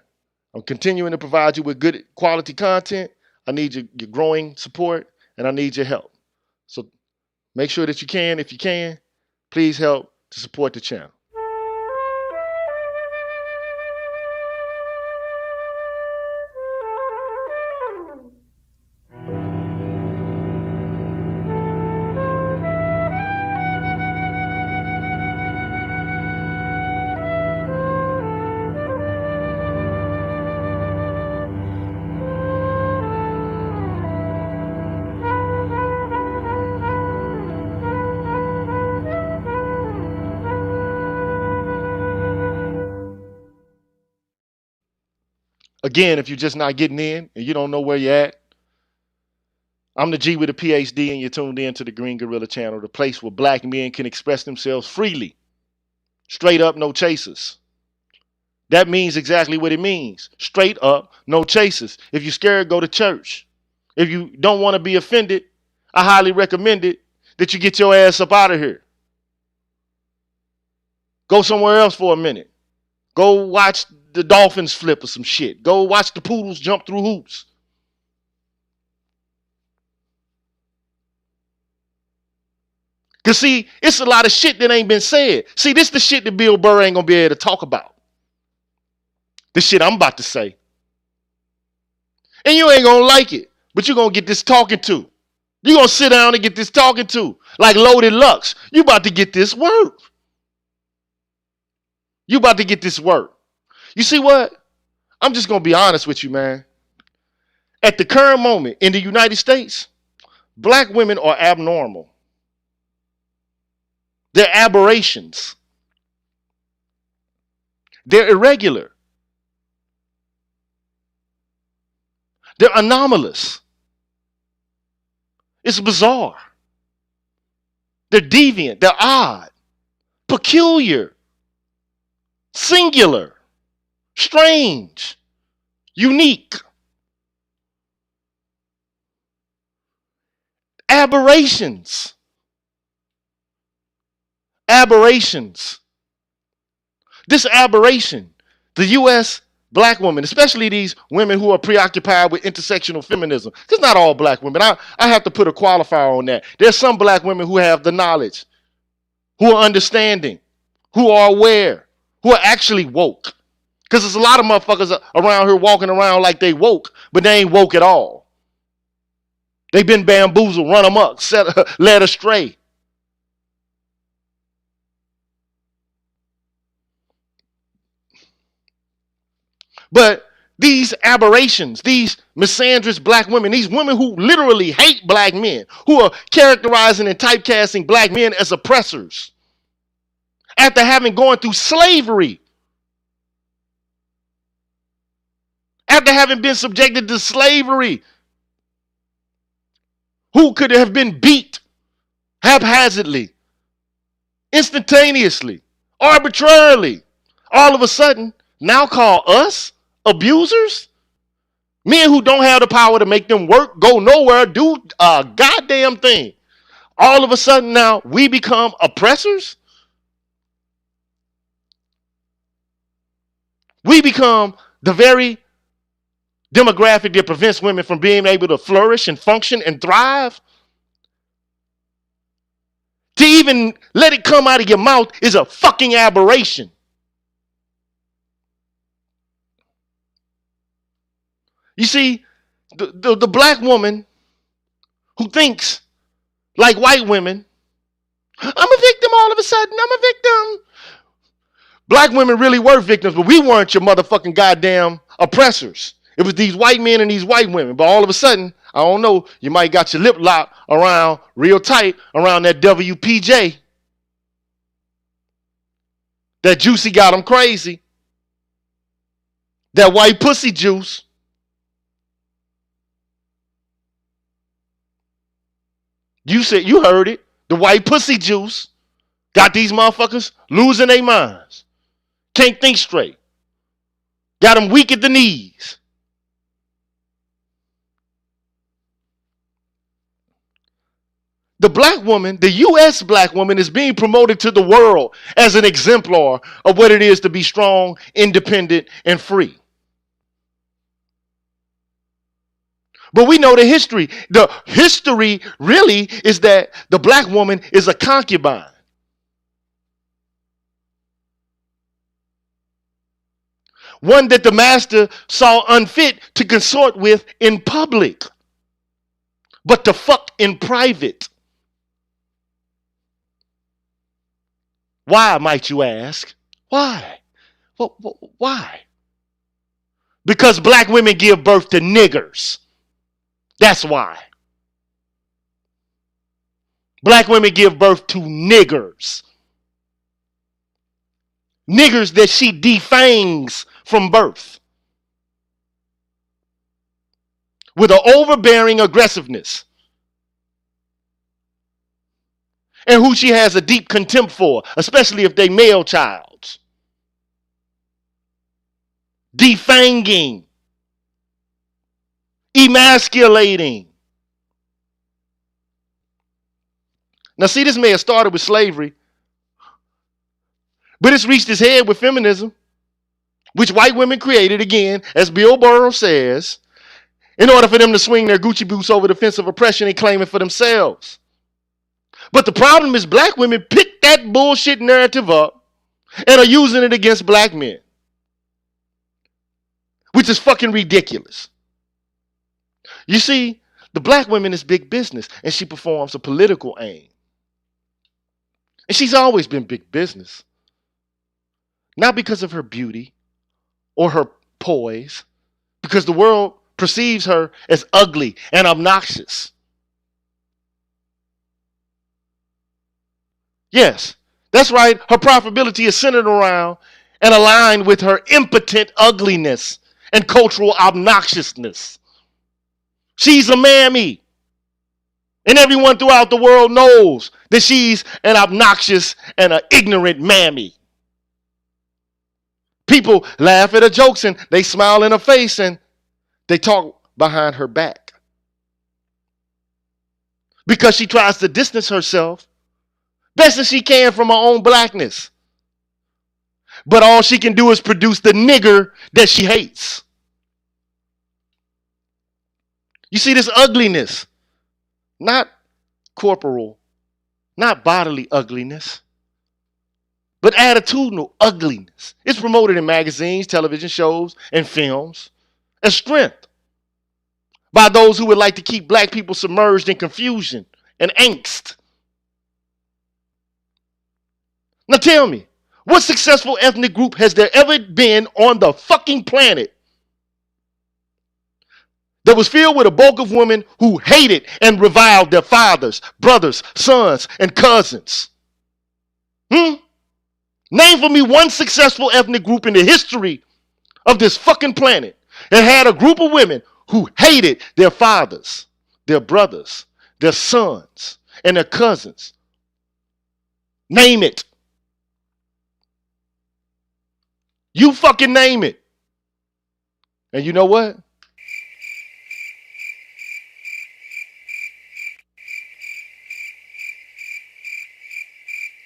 S1: I'm continuing to provide you with good quality content. I need your growing support, and I need your help. So make sure that you can, if you can, please help to support the channel. Again, if you're just not getting in and you don't know where you're at, I'm the G with a PhD and you're tuned in to the Green Gorilla channel, the place where black men can express themselves freely. Straight up, no chasers. That means exactly what it means. Straight up, no chasers. If you're scared, go to church. If you don't want to be offended, I highly recommend it that you get your ass up out of here. Go somewhere else for a minute. Go watch the Dolphins flip or some shit. Go watch the Poodles jump through hoops. Because, see, it's a lot of shit that ain't been said. See, this the shit that Bill Burr ain't going to be able to talk about. The shit I'm about to say. And you ain't going to like it. but you're going to get this talking to. You're going to sit down and get this talking to. Like Loaded Lux. You about to get this work. You about to get this work. You see what? I'm just going to be honest with you, man. At the current moment in the United States, black women are abnormal. They're aberrations. They're irregular. They're anomalous. It's bizarre. They're deviant. They're odd. Peculiar. Singular. Strange. Unique. Aberrations. Aberrations. This aberration, the U.S. black woman, especially these women who are preoccupied with intersectional feminism, because not all black women, I have to put a qualifier on that. There's some black women who have the knowledge, who are understanding, who are aware, who are actually woke. Because there's a lot of motherfuckers around here walking around like they woke, but they ain't woke at all. They've been bamboozled, run amok, led astray. But these aberrations, these misandrous black women, these women who literally hate black men, who are characterizing and typecasting black men as oppressors, after having gone through slavery, after having been subjected to slavery, who could have been beat haphazardly, instantaneously, arbitrarily, all of a sudden now call us abusers? Men who don't have the power to make them work, go nowhere, do a goddamn thing. All of a sudden now we become oppressors? We become the very demographic that prevents women from being able to flourish and function and thrive? To even let it come out of your mouth is a fucking aberration. You see, the black woman who thinks like white women, I'm a victim all of a sudden, I'm a victim. Black women really were victims, but we weren't your motherfucking goddamn oppressors. It was these white men and these white women. But all of a sudden, I don't know, you might got your lip locked around real tight around that WPJ. That juicy got them crazy. That white pussy juice. You said, you heard it. The white pussy juice got these motherfuckers losing their minds. Can't think straight. Got them weak at the knees. The black woman, the U.S. black woman, is being promoted to the world as an exemplar of what it is to be strong, independent, and free. But we know the history. The history really is that the black woman is a concubine. One that the master saw unfit to consort with in public, but to fuck in private. Why, might you ask? Why? Why? Because black women give birth to niggers. That's why. Black women give birth to niggers. Niggers that she defangs from birth. With an overbearing aggressiveness. And who she has a deep contempt for, especially if they male childs. Defanging. Emasculating. Now see, this may have started with slavery, but it's reached its head with feminism, which white women created, again, as Bill Burr says, in order for them to swing their Gucci boots over the fence of oppression and claim it for themselves. But the problem is black women pick that bullshit narrative up and are using it against black men, which is fucking ridiculous. You see, The black woman is big business, and she performs a political aim. And she's always been big business. Not because of her beauty or her poise, because the world perceives her as ugly and obnoxious. Yes, that's right. Her profitability is centered around and aligned with her impotent ugliness and cultural obnoxiousness. She's a mammy. And everyone throughout the world knows that she's an obnoxious and an ignorant mammy. People laugh at her jokes and they smile in her face and they talk behind her back. Because she tries to distance herself best as she can from her own blackness. But all she can do is produce the nigger that she hates. You see this ugliness, not corporal, not bodily ugliness, but attitudinal ugliness. It's promoted in magazines, television shows, and films as strength by those who would like to keep black people submerged in confusion and angst. Now tell me, what successful ethnic group has there ever been on the fucking planet that was filled with a bulk of women who hated and reviled their fathers, brothers, sons, and cousins? Name for me one successful ethnic group in the history of this fucking planet that had a group of women who hated their fathers, their brothers, their sons, and their cousins. Name it. You fucking name it. And you know what?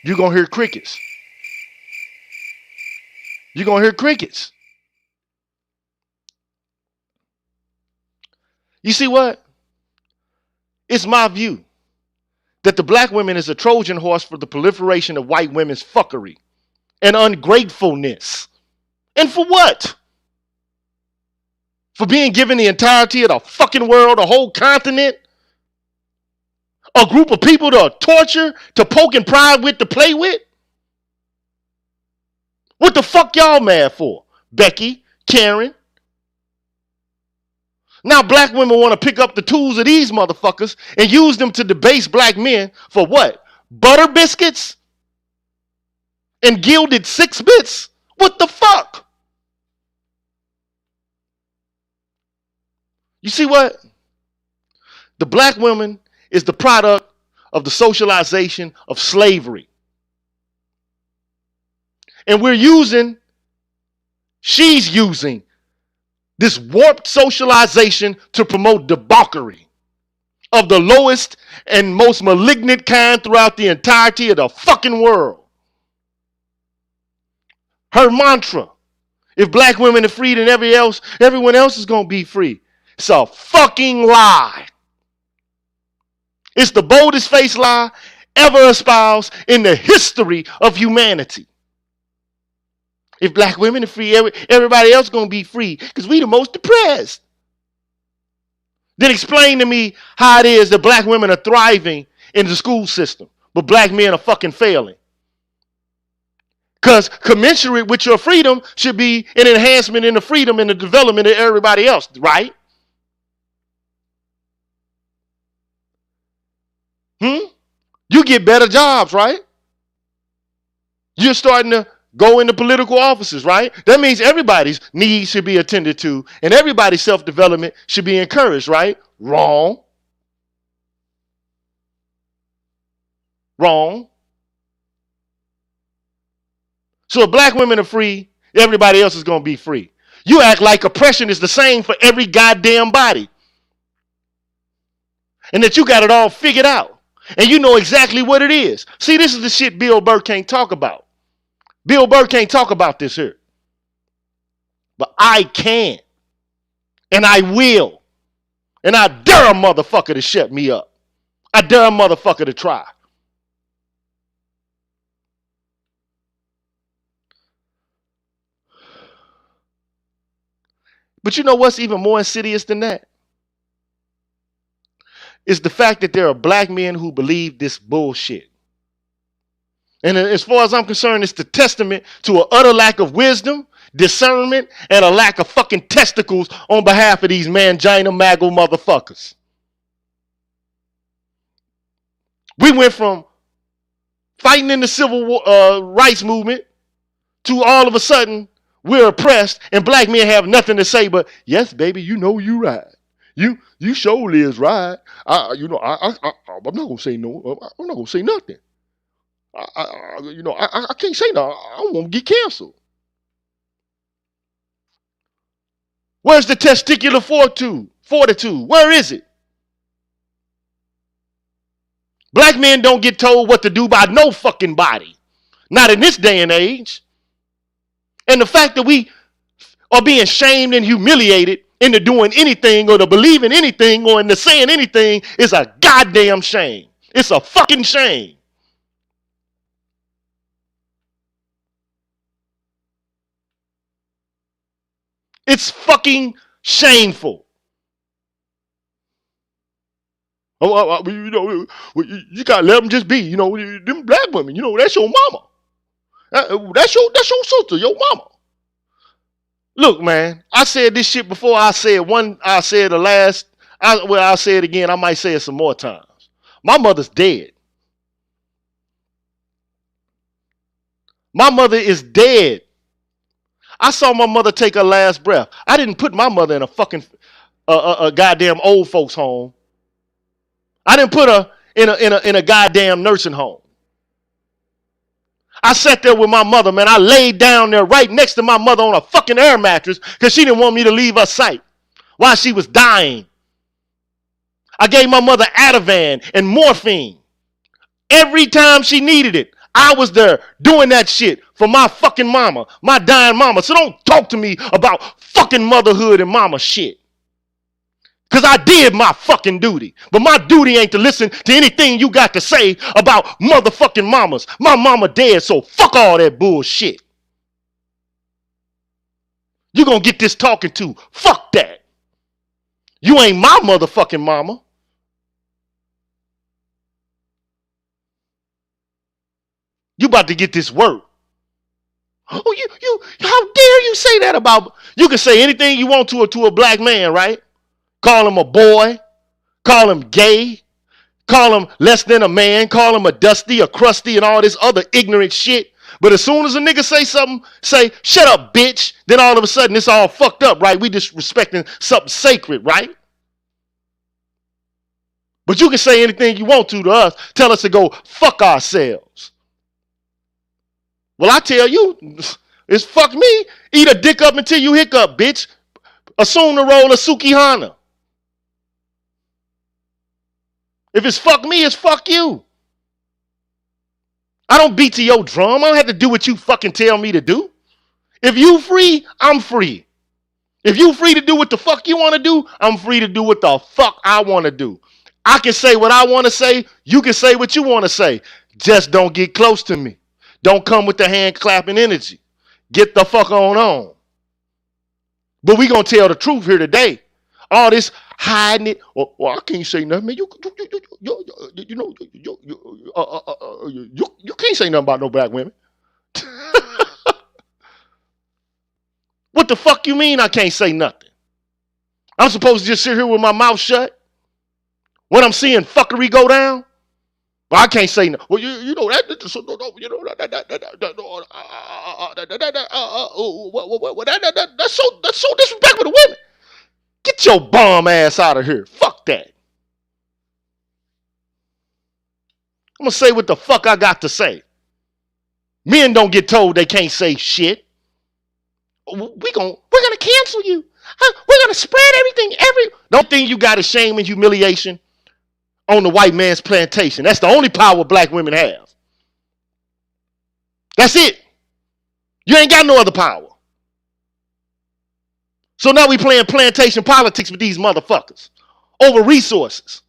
S1: You're going to hear crickets. You're going to hear crickets. You see what? It's my view that the black woman is a Trojan horse for the proliferation of white women's fuckery and ungratefulness. And for what? For being given the entirety of the fucking world, a whole continent, a group of people to torture, to poke and prod with, to play with? What the fuck y'all mad for? Becky, Karen. Now black women want to pick up the tools of these motherfuckers and use them to debase black men for what? Butter biscuits? And gilded 6-bits? What the fuck? You see what? The black woman is the product of the socialization of slavery. And she's using this warped socialization to promote debauchery of the lowest and most malignant kind throughout the entirety of the fucking world. Her mantra, if black women are free, then everyone else is going to be free. It's a fucking lie. It's the boldest faced lie ever espoused in the history of humanity. If black women are free, everybody else is going to be free because we the most depressed. Then explain to me how it is that black women are thriving in the school system, but black men are fucking failing. Because commensurate with your freedom should be an enhancement in the freedom and the development of everybody else, right? You get better jobs, right? You're starting to go into political offices, right? That means everybody's needs should be attended to and everybody's self-development should be encouraged, right? Wrong. Wrong. So if black women are free, everybody else is going to be free. You act like oppression is the same for every goddamn body. And that you got it all figured out. And you know exactly what it is. See, this is the shit Bill Burr can't talk about. Bill Burr can't talk about this here. But I can. And I will. And I dare a motherfucker to shut me up. I dare a motherfucker to try. But you know what's even more insidious than that? is the fact that there are black men who believe this bullshit. And as far as I'm concerned, it's the testament to an utter lack of wisdom, discernment, and a lack of fucking testicles on behalf of these mangina maggle motherfuckers. We went from fighting in the civil rights movement to all of a sudden we're oppressed and black men have nothing to say but, yes, baby, you know you right. You surely is right. I'm not gonna say no. I'm not gonna say nothing. I can't say no. I don't want to get canceled. Where's the testicular fortitude? Where is it? Black men don't get told what to do by no fucking body. Not in this day and age. And the fact that we are being shamed and humiliated into doing anything or to believing anything or into saying anything is a goddamn shame. It's a fucking shame. It's fucking shameful. You gotta let them just be. Them black women. That's your mama. That's your sister, your mama. Look, man, I said this shit before. I said the last. I'll say it again. I might say it some more times. My mother's dead. My mother is dead. I saw my mother take her last breath. I didn't put my mother in a fucking a goddamn old folks home. I didn't put her in a goddamn nursing home. I sat there with my mother, man. I laid down there right next to my mother on a fucking air mattress because she didn't want me to leave her sight while she was dying. I gave my mother Ativan and morphine. Every time she needed it, I was there doing that shit for my fucking mama, my dying mama. So don't talk to me about fucking motherhood and mama shit. Because I did my fucking duty. But my duty ain't to listen to anything you got to say about motherfucking mamas. My mama dead, so fuck all that bullshit. You gonna get this talking to. Fuck that. You ain't my motherfucking mama. You about to get this work. Oh, how dare you say that about, you can say anything you want to a black man, right? Call him a boy, call him gay, call him less than a man, call him a dusty, a crusty, and all this other ignorant shit. But as soon as a nigga say something, say, shut up, bitch, then all of a sudden it's all fucked up, right? We disrespecting something sacred, right? But you can say anything you want to us, tell us to go fuck ourselves. Well, I tell you, it's fuck me. Eat a dick up until you hiccup, bitch. Assume the role of Sukihana. If it's fuck me, it's fuck you. I don't beat to your drum. I don't have to do what you fucking tell me to do. If you free, I'm free. If you free to do what the fuck you want to do, I'm free to do what the fuck I want to do. I can say what I want to say. You can say what you want to say. Just don't get close to me. Don't come with the hand clapping energy. Get the fuck on. But we gonna tell the truth here today. All this hiding it, or I can't say nothing. Man, you can't say nothing about no black women. What the fuck you mean I can't say nothing? I'm supposed to just sit here with my mouth shut when I'm seeing fuckery go down? Well, I can't say no. Well, you know that. That's so disrespectful to women. Get your bum ass out of here. Fuck that. I'm gonna say what the fuck I got to say. Men don't get told they can't say shit. We're gonna cancel you. We're gonna spread everything. Don't think you got a shame and humiliation on the white man's plantation. That's the only power black women have. That's it. You ain't got no other power. So now we playing plantation politics with these motherfuckers over resources,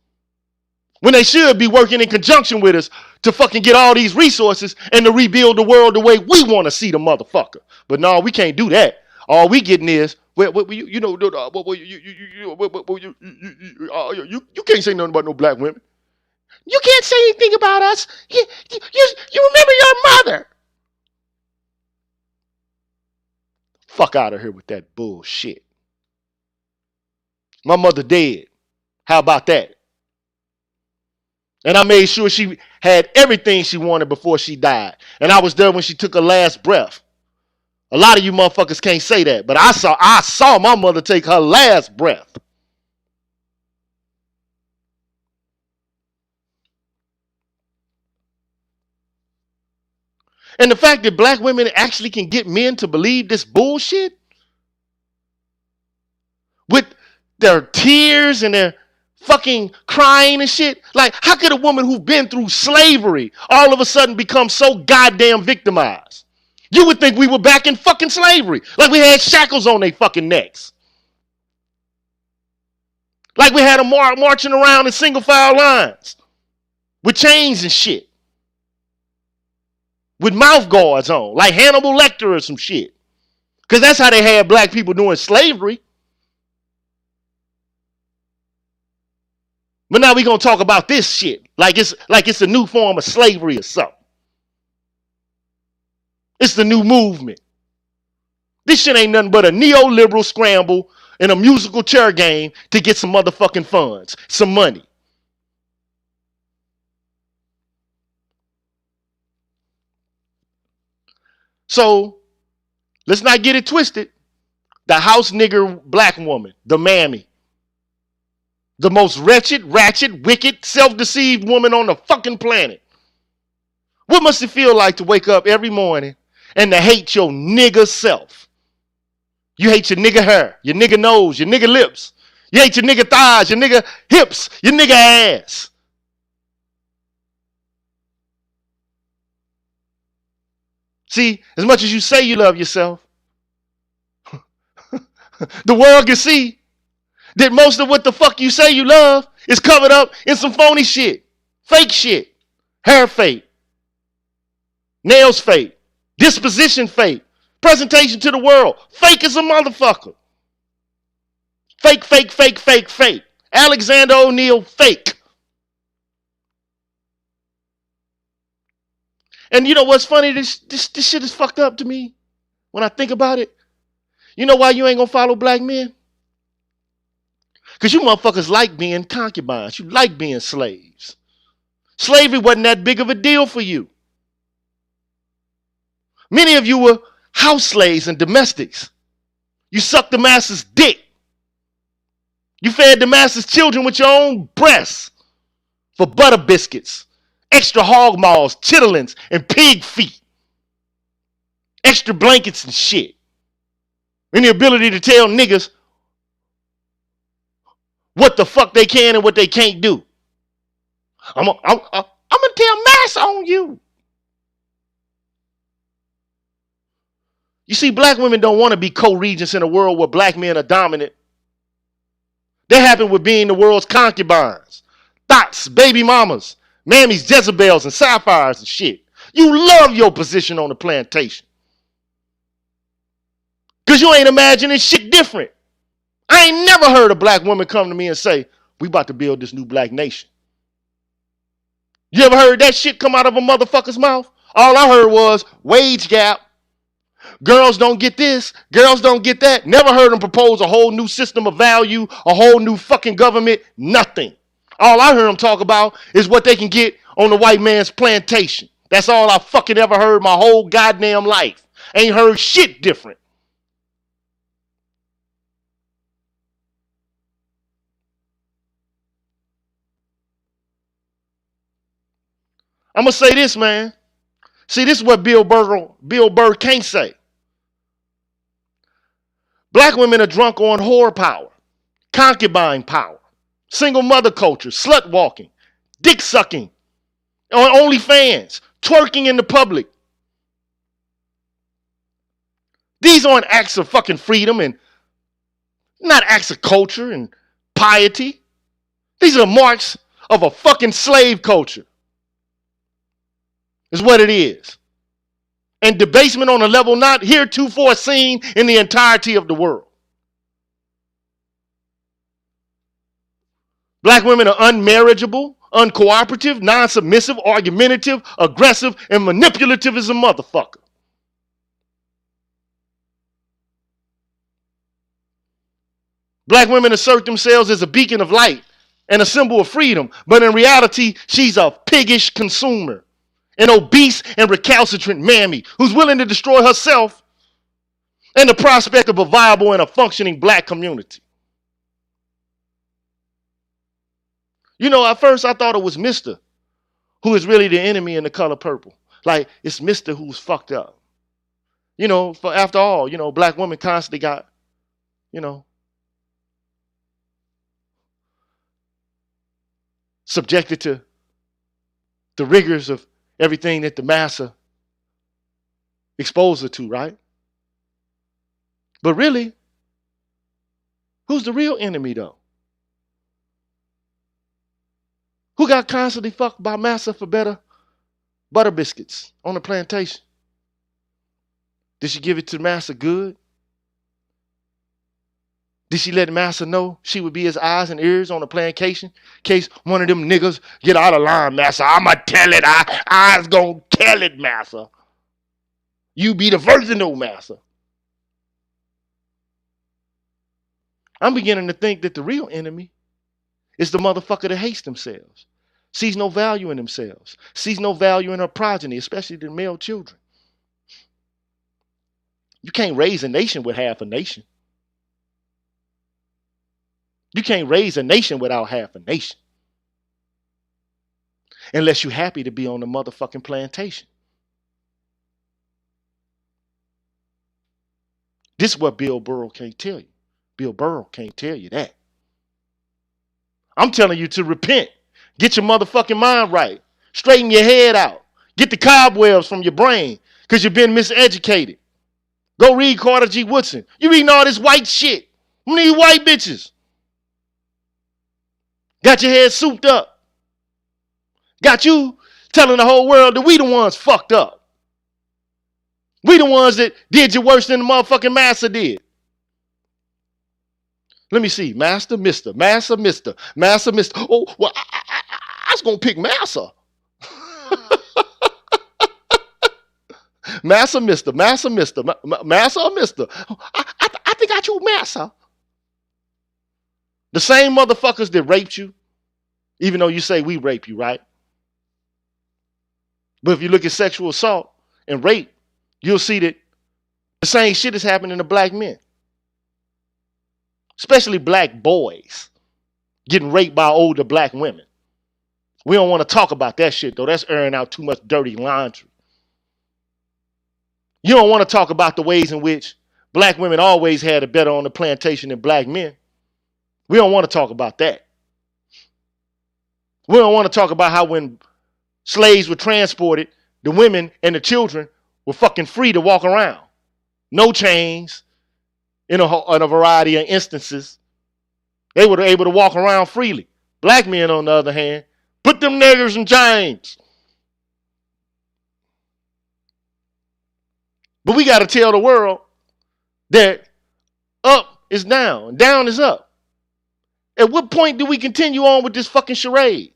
S1: when they should be working in conjunction with us to fucking get all these resources and to rebuild the world the way we want to see the motherfucker. But no, we can't do that. All we getting is Well, you know, you can't say nothing about no black women. You can't say anything about us. You remember your mother. Fuck out of here with that bullshit. My mother dead. How about that? And I made sure she had everything she wanted before she died. And I was there when she took her last breath. A lot of you motherfuckers can't say that, but I saw my mother take her last breath. And the fact that black women actually can get men to believe this bullshit with their tears and their fucking crying and shit. Like, how could a woman who's been through slavery all of a sudden become so goddamn victimized? You would think we were back in fucking slavery. Like we had shackles on their fucking necks. Like we had them marching around in single file lines with chains and shit. With mouth guards on, like Hannibal Lecter or some shit. Because that's how they had black people doing slavery. But now we're going to talk about this shit like it's a new form of slavery or something. It's the new movement. This shit ain't nothing but a neoliberal scramble and a musical chair game to get some motherfucking funds, some money. So let's not get it twisted. The house nigger black woman, the mammy, the most wretched, ratchet, wicked, self-deceived woman on the fucking planet. What must it feel like to wake up every morning and to hate your nigga self? You hate your nigga hair, your nigga nose, your nigga lips. You hate your nigga thighs, your nigga hips, your nigga ass. See, as much as you say you love yourself, the world can see that most of what the fuck you say you love is covered up in some phony shit. Fake shit. Hair fake. Nails fake. Disposition fake. Presentation to the world. Fake as a motherfucker. Fake, fake, fake, fake, fake. Alexander O'Neal fake. And you know what's funny? This shit is fucked up to me when I think about it. You know why you ain't gonna follow black men? Because you motherfuckers like being concubines. You like being slaves. Slavery wasn't that big of a deal for you. Many of you were house slaves and domestics. You sucked the master's dick. You fed the master's children with your own breasts for butter biscuits, extra hog maws, chitterlings, and pig feet. Extra blankets and shit. And the ability to tell niggas what the fuck they can and what they can't do. I'm gonna tell Mass on you. You see, black women don't want to be co-regents in a world where black men are dominant. That happened with being the world's concubines, thoughts, baby mamas, mammies, Jezebels, and sapphires and shit. You love your position on the plantation. Because you ain't imagining shit different. I ain't never heard a black woman come to me and say, we about to build this new black nation. You ever heard that shit come out of a motherfucker's mouth? All I heard was wage gap. Girls don't get this. Girls don't get that. Never heard them propose a whole new system of value, a whole new fucking government. Nothing. All I heard them talk about is what they can get on the white man's plantation. That's all I fucking ever heard my whole goddamn life. Ain't heard shit different. I'm going to say this, man. See, this is what Bill Burr can't say. Black women are drunk on whore power, concubine power, single mother culture, slut walking, dick sucking, on OnlyFans, twerking in the public. These aren't acts of fucking freedom and not acts of culture and piety. These are marks of a fucking slave culture. Is what it is. And debasement on a level not heretofore seen in the entirety of the world. Black women are unmarriageable, uncooperative, non-submissive, argumentative, aggressive, and manipulative as a motherfucker. Black women assert themselves as a beacon of light and a symbol of freedom, but in reality, she's a piggish consumer, an obese and recalcitrant mammy who's willing to destroy herself and the prospect of a viable and a functioning black community. You know, at first I thought it was Mr. who is really the enemy in The Color Purple. Like, it's Mr. who's fucked up. You know, for after all, you know, black women constantly got, you know, subjected to the rigors of everything that the massa exposed her to, right? But really, who's the real enemy though? Who got constantly fucked by massa for better butter biscuits on the plantation? Did she give it to massa good? Did she let massa know she would be his eyes and ears on the plantation? In case one of them niggas get out of line, massa, I'ma tell it. I's gonna tell it, massa. You be the first to know, massa. I'm beginning to think that the real enemy is the motherfucker that hates themselves, sees no value in themselves, sees no value in her progeny, especially the male children. You can't raise a nation with half a nation. You can't raise a nation without half a nation. Unless you're happy to be on the motherfucking plantation. This is what Bill Burr can't tell you. Bill Burr can't tell you that. I'm telling you to repent. Get your motherfucking mind right. Straighten your head out. Get the cobwebs from your brain because you've been miseducated. Go read Carter G. Woodson. You reading all this white shit. Some of these white bitches. Got your head souped up. Got you telling the whole world that we the ones fucked up. We the ones that did you worse than the motherfucking massa did. Let me see. Master, Mr. Master, Mr. Master, Mr. Oh, well, I was going to pick Massa. Massa, Mr. Massa, Mr. Massa or Mr. I think I chose Massa. The same motherfuckers that raped you, even though you say we rape you, right? But if you look at sexual assault and rape, you'll see that the same shit is happening to black men. Especially black boys getting raped by older black women. We don't want to talk about that shit, though. That's airing out too much dirty laundry. You don't want to talk about the ways in which black women always had it better on the plantation than black men. We don't want to talk about that. We don't want to talk about how when slaves were transported, the women and the children were fucking free to walk around. No chains. In a variety of instances, they were able to walk around freely. Black men, on the other hand, put them niggers in chains. But we got to tell the world that up is down and down is up. At what point do we continue on with this fucking charade?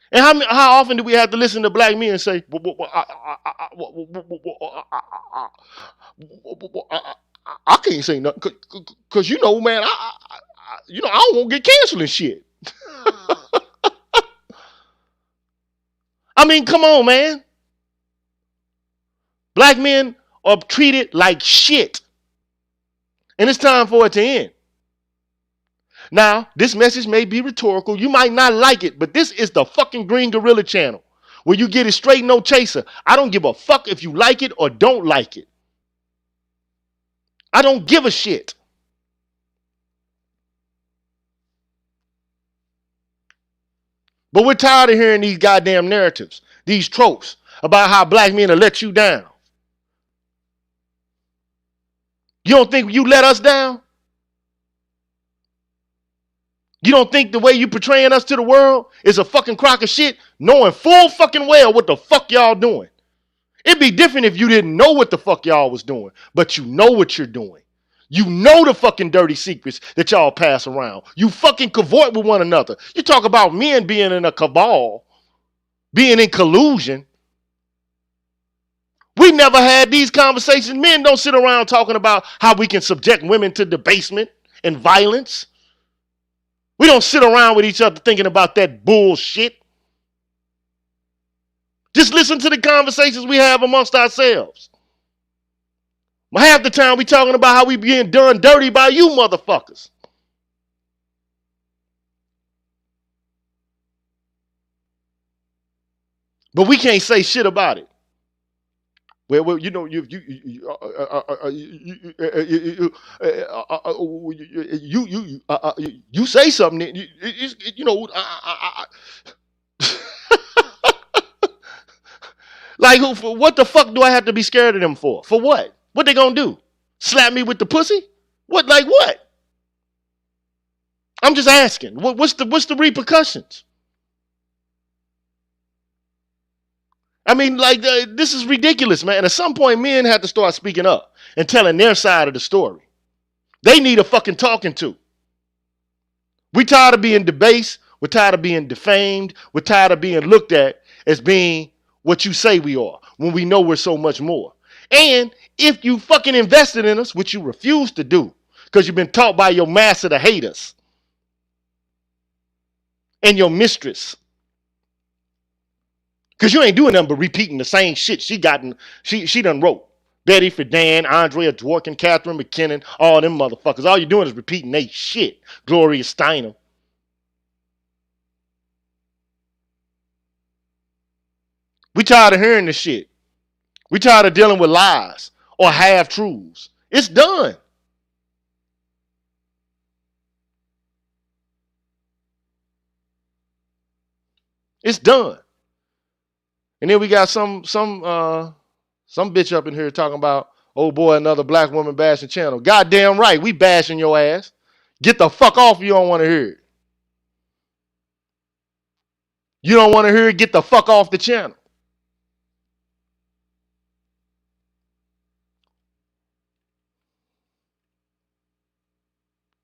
S1: And how often do we have to listen to black men say, I can't say nothing because you know, man, I don't want to get canceled and shit. I mean, come on, man. Black men are treated like shit. And it's time for it to end. Now, this message may be rhetorical. You might not like it, but this is the fucking Green Gorilla channel where you get it straight, no chaser. I don't give a fuck if you like it or don't like it. I don't give a shit. But we're tired of hearing these goddamn narratives, these tropes about how black men will let you down. You don't think you let us down? You don't think the way you portraying us to the world is a fucking crock of shit, knowing full fucking well what the fuck y'all doing? It'd be different if you didn't know what the fuck y'all was doing, but you know what you're doing. You know the fucking dirty secrets that y'all pass around. You fucking cavort with one another. You talk about men being in a cabal, being in collusion. We never had these conversations. Men don't sit around talking about how we can subject women to debasement and violence. We don't sit around with each other thinking about that bullshit. Just listen to the conversations we have amongst ourselves. Half the time we talking about how we being done dirty by you motherfuckers. But we can't say shit about it. Well, you know, you say something, you know, like what the fuck do I have to be scared of them for? For what? What they gonna do? Slap me with the pussy? What? Like what? I'm just asking. What's the repercussions? I mean, like, this is ridiculous, man. And at some point, men have to start speaking up and telling their side of the story. They need a fucking talking to. We tired of being debased. We're tired of being defamed. We're tired of being looked at as being what you say we are when we know we're so much more. And if you fucking invested in us, which you refuse to do because you've been taught by your master to hate us and your mistress, because you ain't doing nothing but repeating the same shit she done wrote. Betty Friedan, Andrea Dworkin, Catherine McKinnon, all them motherfuckers. All you're doing is repeating they shit. Gloria Steinem. We tired of hearing this shit. We tired of dealing with lies or half-truths. It's done. It's done. And then we got some bitch up in here talking about, oh boy, another black woman bashing channel. Goddamn right, we bashing your ass. Get the fuck off if you don't want to hear it. You don't want to hear it, get the fuck off the channel.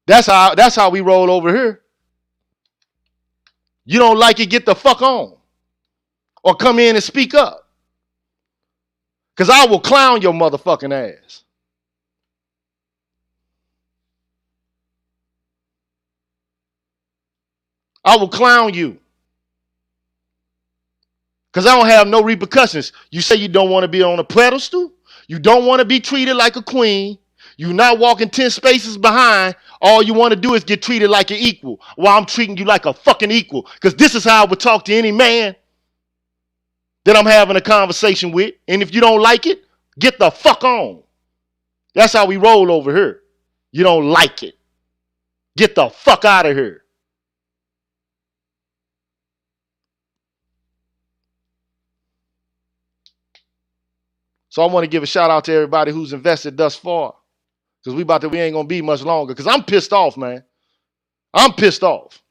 S1: That's how we roll over here. You don't like it, get the fuck on. Or come in and speak up. Because I will clown your motherfucking ass. I will clown you. Because I don't have no repercussions. You say you don't want to be on a pedestal. You don't want to be treated like a queen. You're not walking 10 spaces behind. All you want to do is get treated like an equal. While I'm treating you like a fucking equal. Because this is how I would talk to any man that I'm having a conversation with. And if you don't like it, get the fuck on. That's how we roll over here. You don't like it. Get the fuck out of here. So I want to give a shout out to everybody who's invested thus far. Because we ain't going to be much longer. Because I'm pissed off, man. I'm pissed off.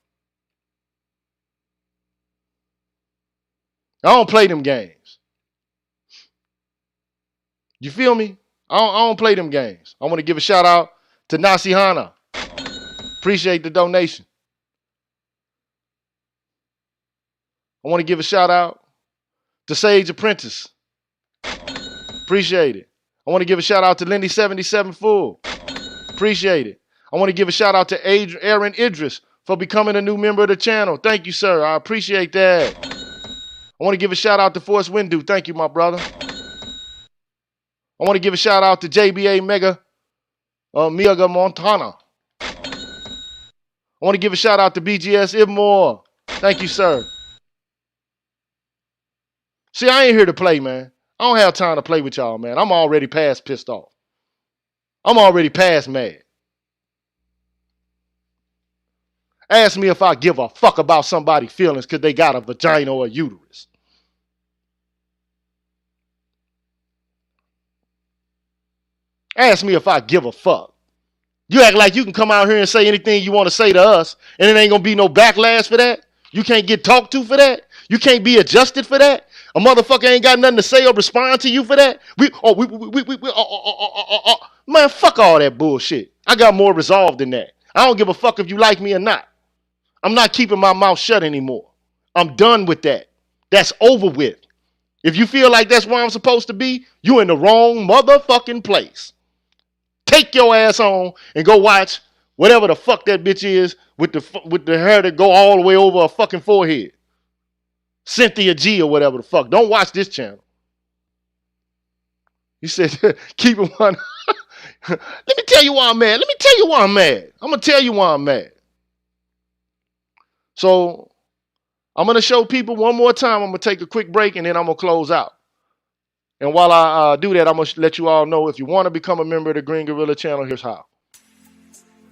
S1: I don't play them games. You feel me? I don't play them games. I want to give a shout out to Nasi Hana. Appreciate the donation. I want to give a shout out to Sage Apprentice. Appreciate it. I want to give a shout out to Lindy77 Full. Appreciate it. I want to give a shout out to Aaron Idris for becoming a new member of the channel. Thank you, sir. I appreciate that. I want to give a shout out to Force Windu. Thank you, my brother. I want to give a shout out to JBA Mega Montana. I want to give a shout out to BGS Ibmore. Thank you, sir. See, I ain't here to play, man. I don't have time to play with y'all, man. I'm already past pissed off. I'm already past mad. Ask me if I give a fuck about somebody's feelings because they got a vagina or a uterus. Ask me if I give a fuck. You act like you can come out here and say anything you want to say to us and it ain't going to be no backlash for that. You can't get talked to for that. You can't be adjusted for that. A motherfucker ain't got nothing to say or respond to you for that? Man, fuck all that bullshit. I got more resolve than that. I don't give a fuck if you like me or not. I'm not keeping my mouth shut anymore. I'm done with that. That's over with. If you feel like that's where I'm supposed to be, you in the wrong motherfucking place. Take your ass on and go watch whatever the fuck that bitch is with the hair that go all the way over her fucking forehead. Cynthia G or whatever the fuck. Don't watch this channel. He said, keep it one. Let me tell you why I'm mad. I'm going to tell you why I'm mad. So I'm going to show people one more time. I'm going to take a quick break and then I'm going to close out. And while I do that, I'm going to let you all know if you want to become a member of the Green Gorilla channel, here's how.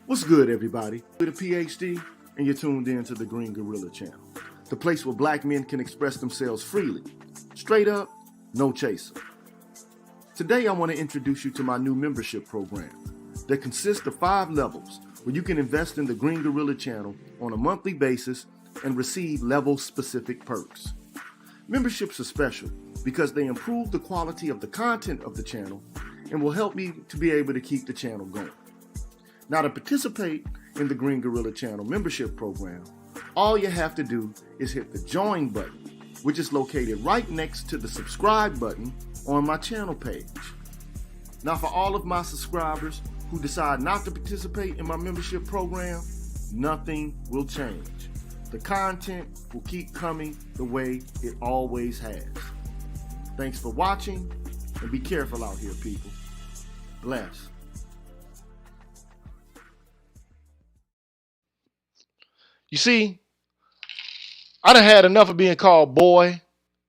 S1: What's good, everybody? With a PhD, and you're tuned in to the Green Gorilla channel, the place where black men can express themselves freely. Straight up, no chaser. Today, I want to introduce you to my new membership program that consists of 5 levels where you can invest in the Green Gorilla channel on a monthly basis and receive level-specific perks. Memberships are special because they improve the quality of the content of the channel and will help me to be able to keep the channel going. Now, to participate in the Green Gorilla channel membership program, all you have to do is hit the join button, which is located right next to the subscribe button on my channel page. Now, for all of my subscribers who decide not to participate in my membership program, nothing will change. The content will keep coming the way it always has. Thanks for watching, and be careful out here, people. Bless. You see, I done had enough of being called boy,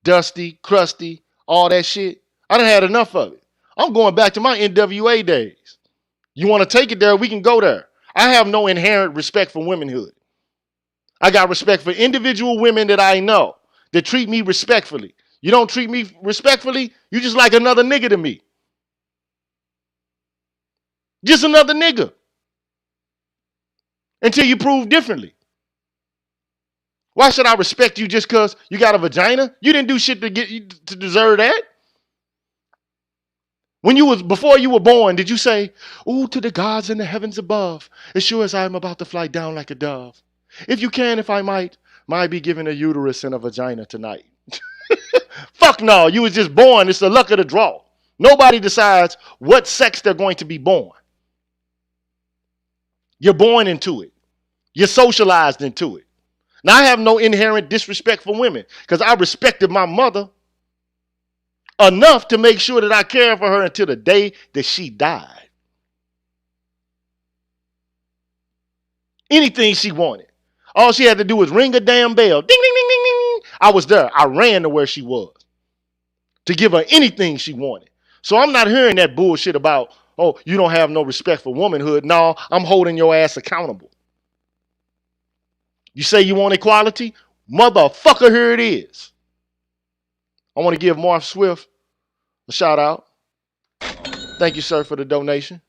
S1: dusty, crusty, all that shit. I done had enough of it. I'm going back to my NWA days. You want to take it there, we can go there. I have no inherent respect for womanhood. I got respect for individual women that I know that treat me respectfully. You don't treat me respectfully, you just like another nigga to me. Just another nigga. Until you prove differently. Why should I respect you just because you got a vagina? You didn't do shit to deserve that. Before you were born, did you say, "Ooh, to the gods in the heavens above, as sure as I am about to fly down like a dove. If you can, if I might be given a uterus and a vagina tonight." Fuck no, you was just born. It's the luck of the draw. Nobody decides what sex they're going to be born. You're born into it. You're socialized into it. Now, I have no inherent disrespect for women because I respected my mother enough to make sure that I cared for her until the day that she died. Anything she wanted. All she had to do was ring a damn bell. Ding, ding, ding, ding, ding. I was there. I ran to where she was to give her anything she wanted. So I'm not hearing that bullshit about, oh, you don't have no respect for womanhood. No, I'm holding your ass accountable. You say you want equality? Motherfucker, here it is. I want to give Marv Swift a shout out. Thank you, sir, for the donation.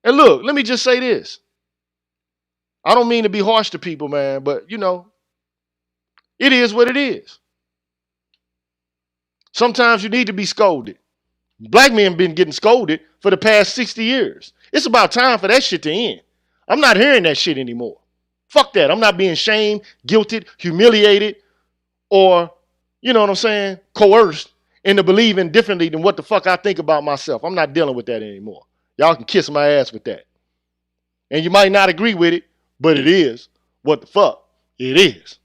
S1: And look, let me just say this. I don't mean to be harsh to people, man, but, you know, it is what it is. Sometimes you need to be scolded. Black men been getting scolded for the past 60 years. It's about time for that shit to end. I'm not hearing that shit anymore. Fuck that. I'm not being shamed, guilted, humiliated, or, you know what I'm saying, coerced into believing differently than what the fuck I think about myself. I'm not dealing with that anymore. Y'all can kiss my ass with that. And you might not agree with it, but it is what the fuck it is.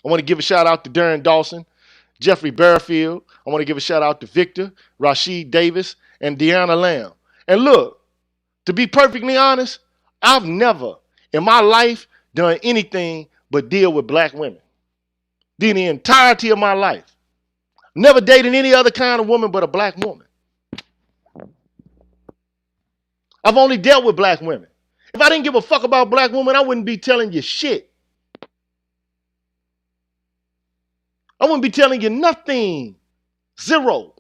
S1: I want to give a shout out to Darren Dawson, Jeffrey Bearfield. I want to give a shout out to Victor, Rashid Davis, and Deanna Lamb. And look, to be perfectly honest, I've never in my life done anything but deal with black women. The entirety of my life. Never dated any other kind of woman but a black woman. I've only dealt with black women. If I didn't give a fuck about black women, I wouldn't be telling you shit. I wouldn't be telling you nothing. Zero.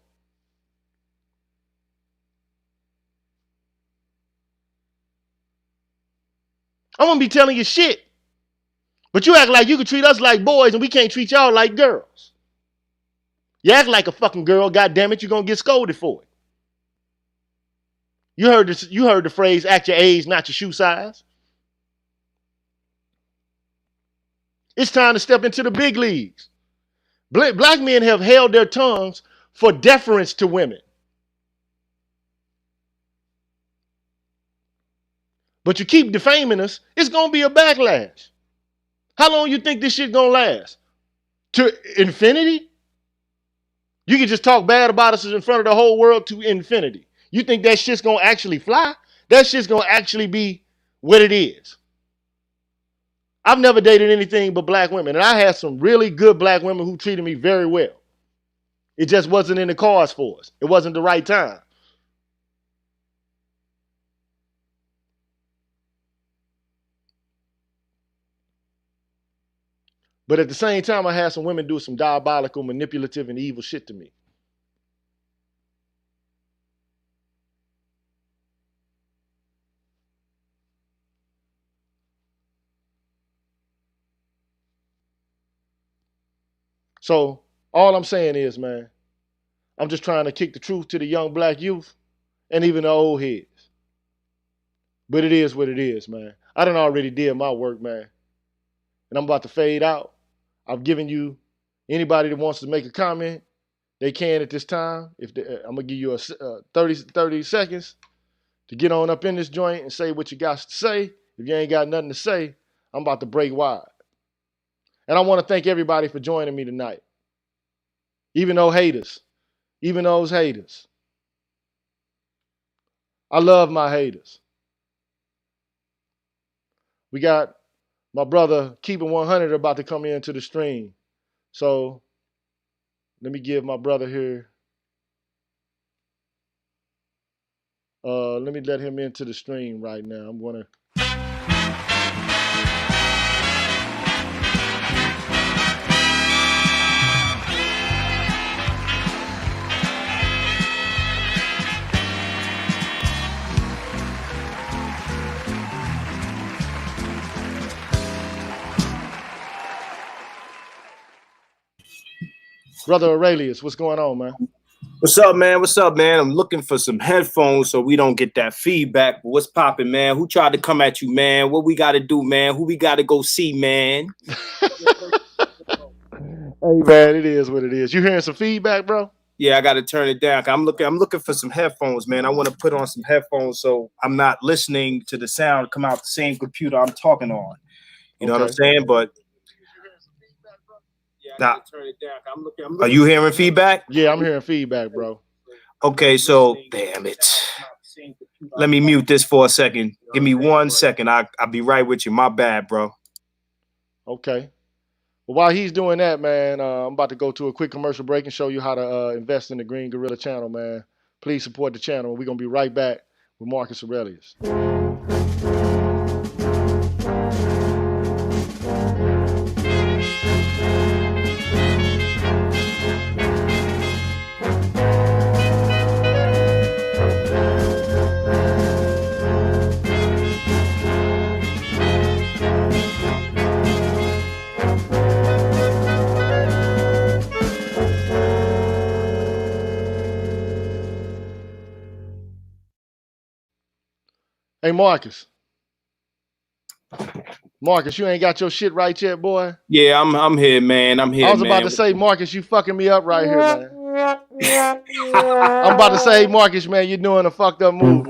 S1: I wouldn't be telling you shit. But you act like you can treat us like boys and we can't treat y'all like girls. You act like a fucking girl, goddammit, you're gonna get scolded for it. You heard this, you heard the phrase, act your age, not your shoe size. It's time to step into the big leagues. Black men have held their tongues for deference to women. But you keep defaming us, it's gonna be a backlash. How long you think this shit gonna last? To infinity? You can just talk bad about us in front of the whole world to infinity. You think that shit's gonna actually fly? That shit's gonna actually be what it is. I've never dated anything but black women, and I had some really good black women who treated me very well. It just wasn't in the cards for us. It wasn't the right time. But at the same time, I had some women do some diabolical, manipulative, and evil shit to me. So all I'm saying is, man, I'm just trying to kick the truth to the young black youth and even the old heads. But it is what it is, man. I done already did my work, man. And I'm about to fade out. I've given you anybody that wants to make a comment, they can at this time. I'm going to give you a 30 seconds to get on up in this joint and say what you got to say. If you ain't got nothing to say, I'm about to break wide. And I want to thank everybody for joining me tonight. Even those haters. I love my haters. We got my brother Keeping 100 about to come into the stream. So let me give my brother here. Let me let him into the stream right now. I'm going to. Brother Aurelius, what's going on, man?
S2: What's up, man? What's up, man? I'm looking for some headphones so we don't get that feedback. But what's popping, man? Who tried to come at you, man? What we got to do, man? Who we got to go see, man?
S1: Hey, man, it is what it is. You hearing some feedback, bro?
S2: Yeah, I got to turn it down. I'm looking for some headphones, man. I want to put on some headphones so I'm not listening to the sound come out the same computer I'm talking on. You know what I'm saying? But nah. Turn it down. I'm looking. Are you hearing feedback?
S1: Yeah, I'm hearing feedback, bro.
S2: Okay, so damn it. Let me mute this for a second. Give me 1 second. I'll be right with you. My bad, bro.
S1: Okay. Well, while he's doing that, man, I'm about to go to a quick commercial break and show you how to invest in the Green Gorilla channel, man. Please support the channel. We're going to be right back with Marcus Aurelius. Hey, Marcus. Marcus, you ain't got your shit right yet, boy?
S2: Yeah, I'm here, man. I'm here,
S1: I was about to say, Marcus, you fucking me up right here, man. I'm about to say, Marcus, man, you're doing a fucked up move.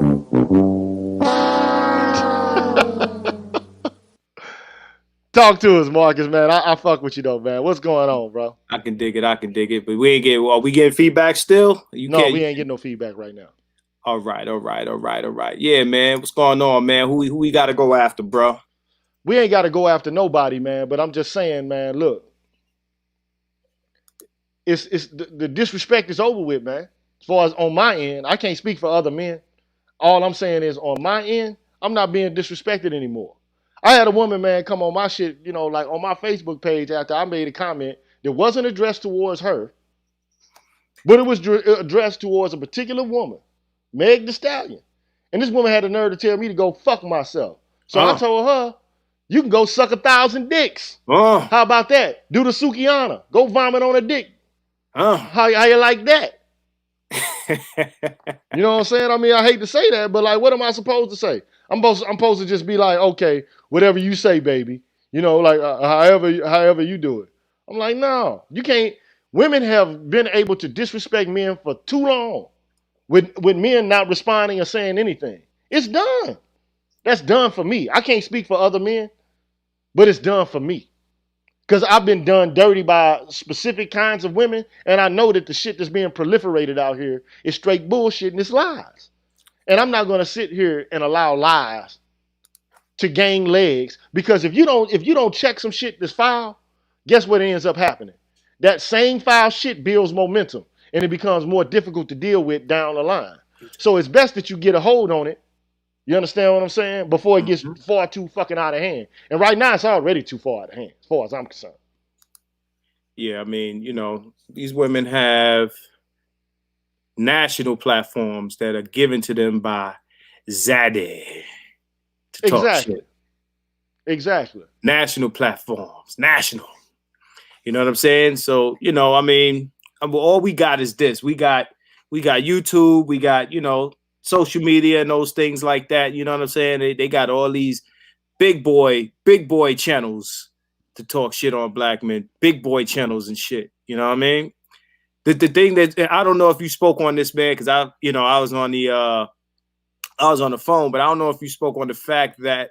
S1: Talk to us, Marcus, man. I fuck with you, though, man. What's going on, bro?
S2: I can dig it. But we ain't getting, are we getting feedback still?
S1: We ain't getting no feedback right now.
S2: All right. Yeah, man. What's going on, man? Who we got to go after, bro?
S1: We ain't got to go after nobody, man. But I'm just saying, man, look. It's the disrespect is over with, man. As far as on my end, I can't speak for other men. All I'm saying is on my end, I'm not being disrespected anymore. I had a woman, man, come on my shit, you know, like on my Facebook page after I made a comment that wasn't addressed towards her, but it was addressed towards a particular woman. Meg the Stallion. And this woman had the nerve to tell me to go fuck myself. So I told her, you can go suck 1,000 dicks. How about that? Do the Sukiana. Go vomit on a dick. How you like that? You know what I'm saying? I mean, I hate to say that, but like, what am I supposed to say? I'm supposed to just be like, okay, whatever you say, baby. You know, like however you do it. I'm like, no, you can't. Women have been able to disrespect men for too long, with men not responding or saying anything. It's done. That's done for me. I can't speak for other men, but it's done for me. Because I've been done dirty by specific kinds of women, and I know that the shit that's being proliferated out here is straight bullshit and it's lies. And I'm not gonna sit here and allow lies to gain legs, because if you don't check some shit that's foul, guess what ends up happening? That same foul shit builds momentum and it becomes more difficult to deal with down the line. So it's best that you get a hold on it. You understand what I'm saying? Before it gets far too fucking out of hand. And right now it's already too far out of hand, as far as I'm concerned.
S2: Yeah, I mean, these women have national platforms that are given to them by Zaddy to talk shit.
S1: Exactly.
S2: National platforms, national. You know what I'm saying? So, I mean, all we got is this. We got YouTube, we got, social media and those things like that. You know what I'm saying? They got all these big boy channels to talk shit on black men, big boy channels and shit. You know what I mean? The thing that I don't know if you spoke on this, man, because I was on the phone, but I don't know if you spoke on the fact that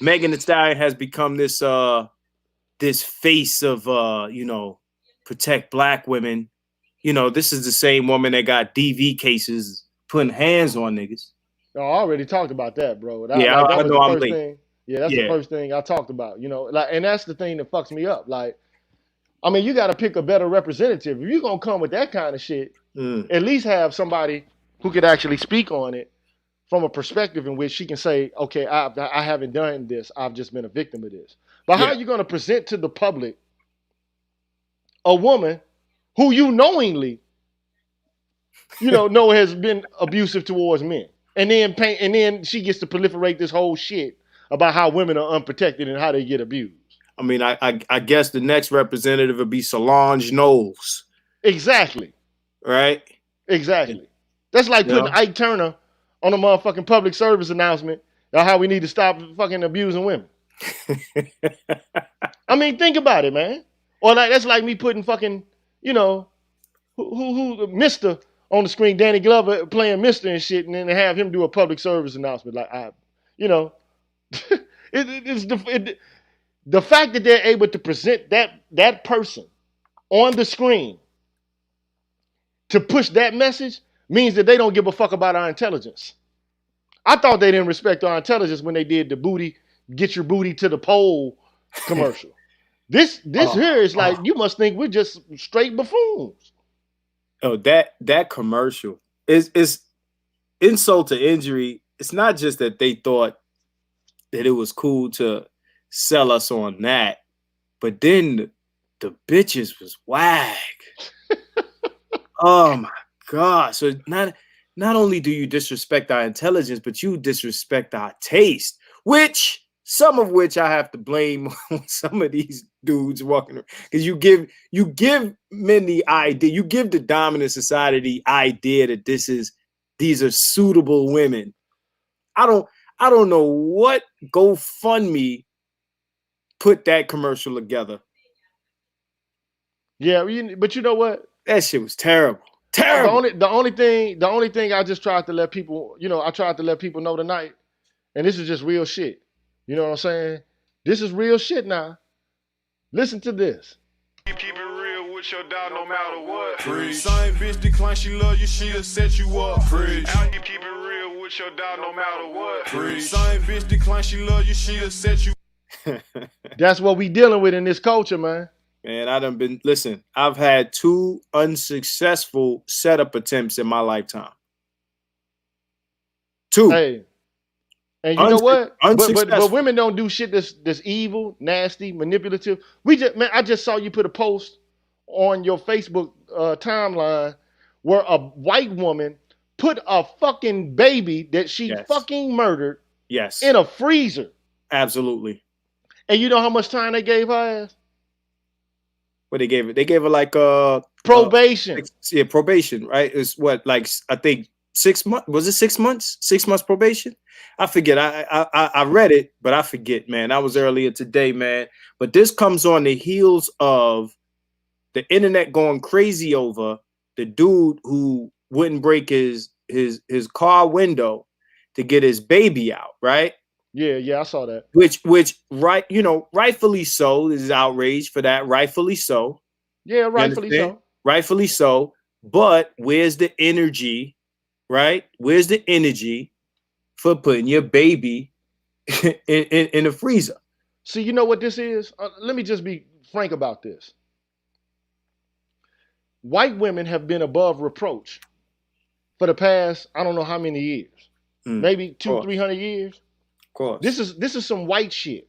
S2: Megan Thee Stallion has become this face of protect black women. This is the same woman that got DV cases putting hands on niggas.
S1: No, I already talked about that, bro.
S2: That was the first
S1: thing. Yeah, that's the first thing I talked about. And that's the thing that fucks me up. Like, I mean, you got to pick a better representative. If you're gonna come with that kind of shit, at least have somebody who could actually speak on it from a perspective in which she can say, okay, I haven't done this. I've just been a victim of this. But how are you going to present to the public a woman who you knowingly, know has been abusive towards men, and then she gets to proliferate this whole shit about how women are unprotected and how they get abused?
S2: I mean, I guess the next representative would be Solange Knowles.
S1: Exactly.
S2: Right?
S1: Exactly. That's like putting Ike Turner on a motherfucking public service announcement about how we need to stop fucking abusing women. I mean, think about it, man. Or that's like me putting fucking, who Mr. on the screen, Danny Glover playing Mr. and shit, and then have him do a public service announcement. Like, it's the fact that they're able to present that person on the screen to push that message means that they don't give a fuck about our intelligence. I thought they didn't respect our intelligence when they did the get your booty to the pole commercial. This here is like, you must think we're just straight buffoons.
S2: Oh, that commercial is insult to injury. It's not just that they thought that it was cool to sell us on that, but then the bitches was whack. Oh my God. So not only do you disrespect our intelligence, but you disrespect our taste, some of which I have to blame on some of these dudes walking around. Because you give men the idea, you give the dominant society the idea that these are suitable women. I don't know what GoFundMe put that commercial together.
S1: Yeah, but you know what?
S2: That shit was terrible. Terrible.
S1: The only thing I just tried to let people, know tonight, and this is just real shit. You know what I'm saying? This is real shit now. Listen to this.
S3: Keep it real with your dog no matter what.
S4: Preach. Same bitch decline, she love you, she'll set you up. Preach.
S3: Keep it real with your dog no matter what.
S4: Preach. Same bitch decline, she love you, she'll set you.
S1: That's what we dealing with in this culture, man.
S2: Man, I've had 2 unsuccessful setup attempts in my lifetime. 2.
S1: Hey. And you know what? But women don't do shit that's evil, nasty, manipulative. I just saw you put a post on your Facebook timeline where a white woman put a fucking baby that she fucking murdered in a freezer.
S2: Absolutely.
S1: And you know how much time they gave her ass?
S2: What they gave it? They gave her like
S1: Probation.
S2: probation, right? It's what, like, I think 6 months. Was it 6 months? 6 months probation? I forget. I read it, but I forget, man. That was earlier today, man. But this comes on the heels of the internet going crazy over the dude who wouldn't break his car window to get his baby out, right?
S1: Yeah, I saw that.
S2: Which right, rightfully so. This is outrage for that. Rightfully so.
S1: Yeah, rightfully so.
S2: Rightfully so. But where's the energy, right? Where's the energy for putting your baby in the freezer?
S1: See, you know what this is? Let me just be frank about this. White women have been above reproach for the past, I don't know how many years. Maybe 200-300 years.
S2: Of course.
S1: This is some white shit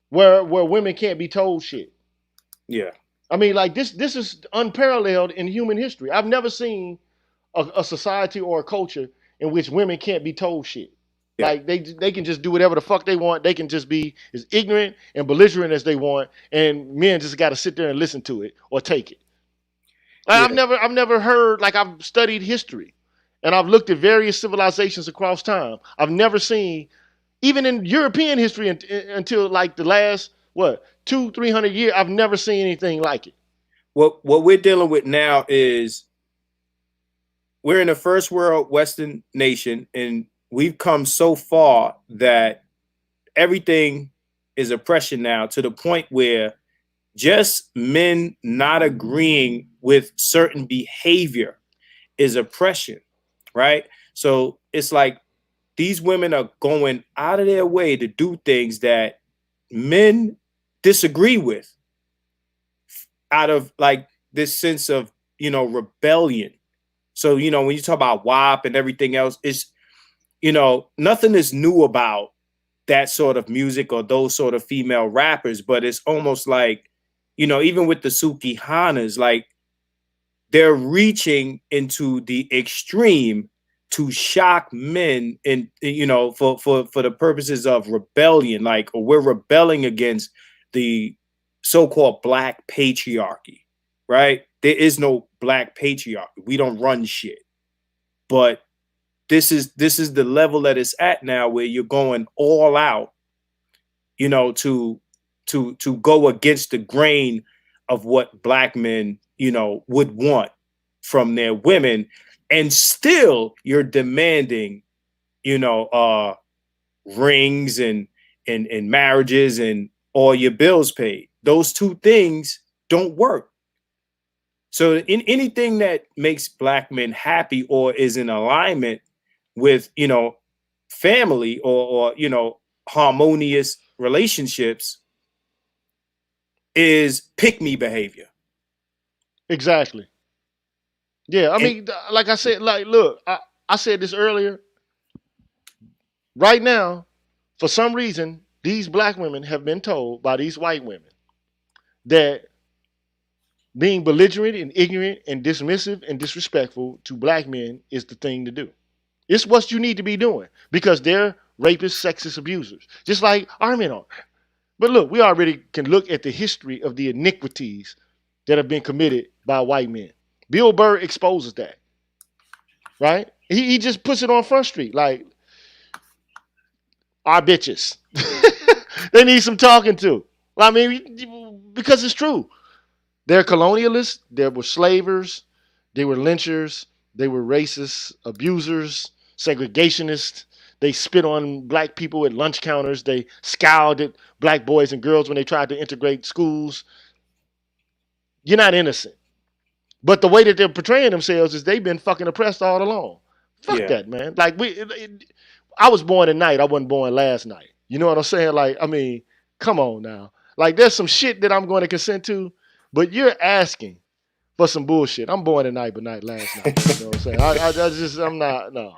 S1: where women can't be told shit.
S2: Yeah.
S1: I mean, like this is unparalleled in human history. I've never seen a society or a culture in which women can't be told shit. Yeah. Like they can just do whatever the fuck they want. They can just be as ignorant and belligerent as they want, and men just got to sit there and listen to it or take it. Yeah. I've never heard, like, I've studied history and I've looked at various civilizations across time. I've never seen, even in European history until like the last 200-300 years, I've never seen anything like it.
S2: What we're dealing with now is we're in a first world Western nation, and we've come so far that everything is oppression now, to the point where just men not agreeing with certain behavior is oppression, right? So it's like these women are going out of their way to do things that men disagree with, out of like this sense of, rebellion. So, when you talk about WAP and everything else, it's, nothing is new about that sort of music or those sort of female rappers, but it's almost like, even with the Sukihanas, like they're reaching into the extreme to shock men and, for the purposes of rebellion, like, or we're rebelling against the so-called black patriarchy, right? There is no black patriarchy. We don't run shit. But this is the level that it's at now, where you're going all out, to go against the grain of what black men, would want from their women. And still you're demanding, rings and marriages and all your bills paid. Those two things don't work. So in anything that makes black men happy or is in alignment with, family or harmonious relationships is pick me behavior.
S1: Exactly. Yeah, I mean, like I said, like, look, I said this earlier. Right now, for some reason, these black women have been told by these white women that being belligerent and ignorant and dismissive and disrespectful to black men is the thing to do. It's what you need to be doing, because they're rapists, sexist abusers, just like our men are. But look, we already can look at the history of the iniquities that have been committed by white men. Bill Burr exposes that, right? He just puts it on Front Street, like, our bitches. They need some talking to. I mean, because it's true. They're colonialists, they were slavers, they were lynchers, they were racist abusers, segregationists. They spit on black people at lunch counters. They scowled at black boys and girls when they tried to integrate schools. You're not innocent. But the way that they're portraying themselves is they've been fucking oppressed all along. Fuck that, man. Like, I was born at night. I wasn't born last night. You know what I'm saying? Like, I mean, come on now. Like, there's some shit that I'm going to consent to, but you're asking for some bullshit. I'm born at night, but not last night. You know what I'm saying? I'm not, no.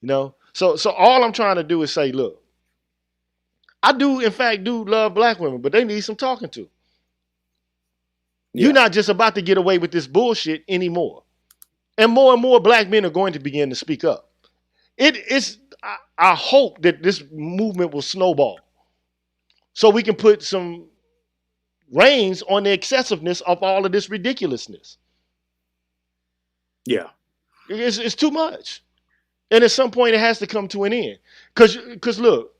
S1: You know? So all I'm trying to do is say, look, I do, in fact, love black women, but they need some talking to. Yeah. You're not just about to get away with this bullshit anymore. And more black men are going to begin to speak up. I hope that this movement will snowball so we can put some reigns on the excessiveness of all of this ridiculousness.
S2: Yeah.
S1: It's too much. And at some point, it has to come to an end. Because look,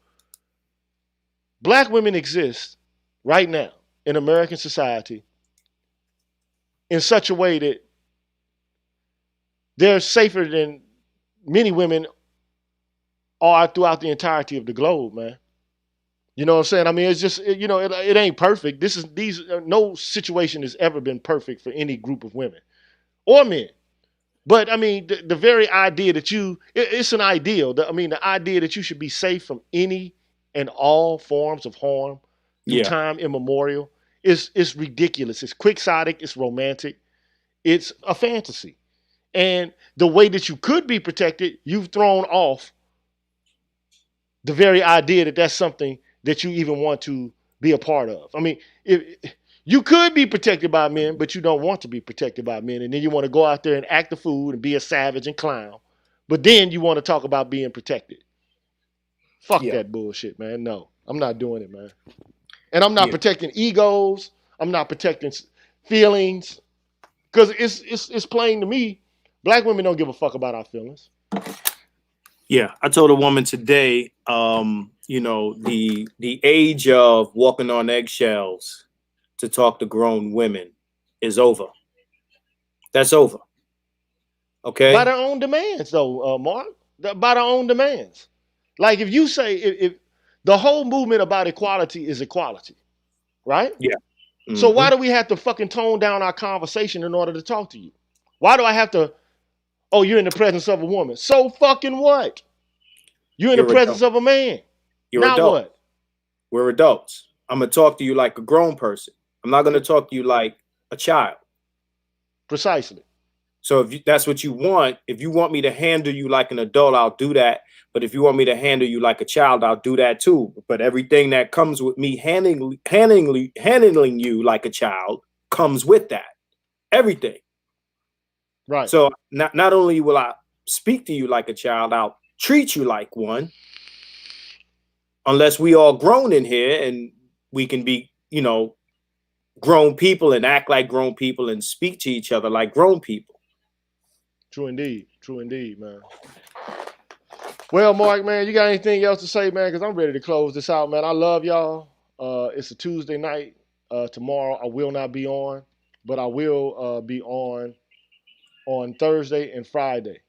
S1: black women exist right now in American society in such a way that they're safer than many women are throughout the entirety of the globe, man. You know what I'm saying? I mean, it's just, it ain't perfect. No situation has ever been perfect for any group of women or men. But I mean, the very idea that it's an ideal. The idea that you should be safe from any and all forms of harm through time immemorial is ridiculous. It's quixotic. It's romantic. It's a fantasy. And the way that you could be protected, you've thrown off the very idea that that's something that you even want to be a part of. I mean, you could be protected by men, but you don't want to be protected by men. And then you want to go out there and act a fool and be a savage and clown. But then you want to talk about being protected. Fuck that bullshit, man. No, I'm not doing it, man. And I'm not protecting egos. I'm not protecting feelings. Because it's plain to me, black women don't give a fuck about our feelings.
S2: Yeah, I told a woman today, the age of walking on eggshells to talk to grown women is over. That's over. Okay.
S1: By their own demands, though, Mark. By their own demands. Like if you say if the whole movement about equality is equality, right?
S2: Yeah. Mm-hmm.
S1: So why do we have to fucking tone down our conversation in order to talk to you? Why do I have to? Oh, you're in the presence of a woman. So fucking what? You're in the presence of a man.
S2: You're
S1: now
S2: adult.
S1: What?
S2: We're adults. I'm gonna talk to you like a grown person. I'm not gonna talk to you like a child.
S1: Precisely.
S2: So if that's what you want, if you want me to handle you like an adult, I'll do that. But if you want me to handle you like a child, I'll do that too. But everything that comes with me handling you like a child comes with that. Everything.
S1: Right.
S2: So not only will I speak to you like a child, I'll treat you like one. Unless we all grown in here and we can be, grown people and act like grown people and speak to each other like grown people.
S1: True indeed, man. Well, Mark, man, you got anything else to say, man? Because I'm ready to close this out, man. I love y'all. It's a Tuesday night. Tomorrow I will not be on, but I will be on Thursday and Friday.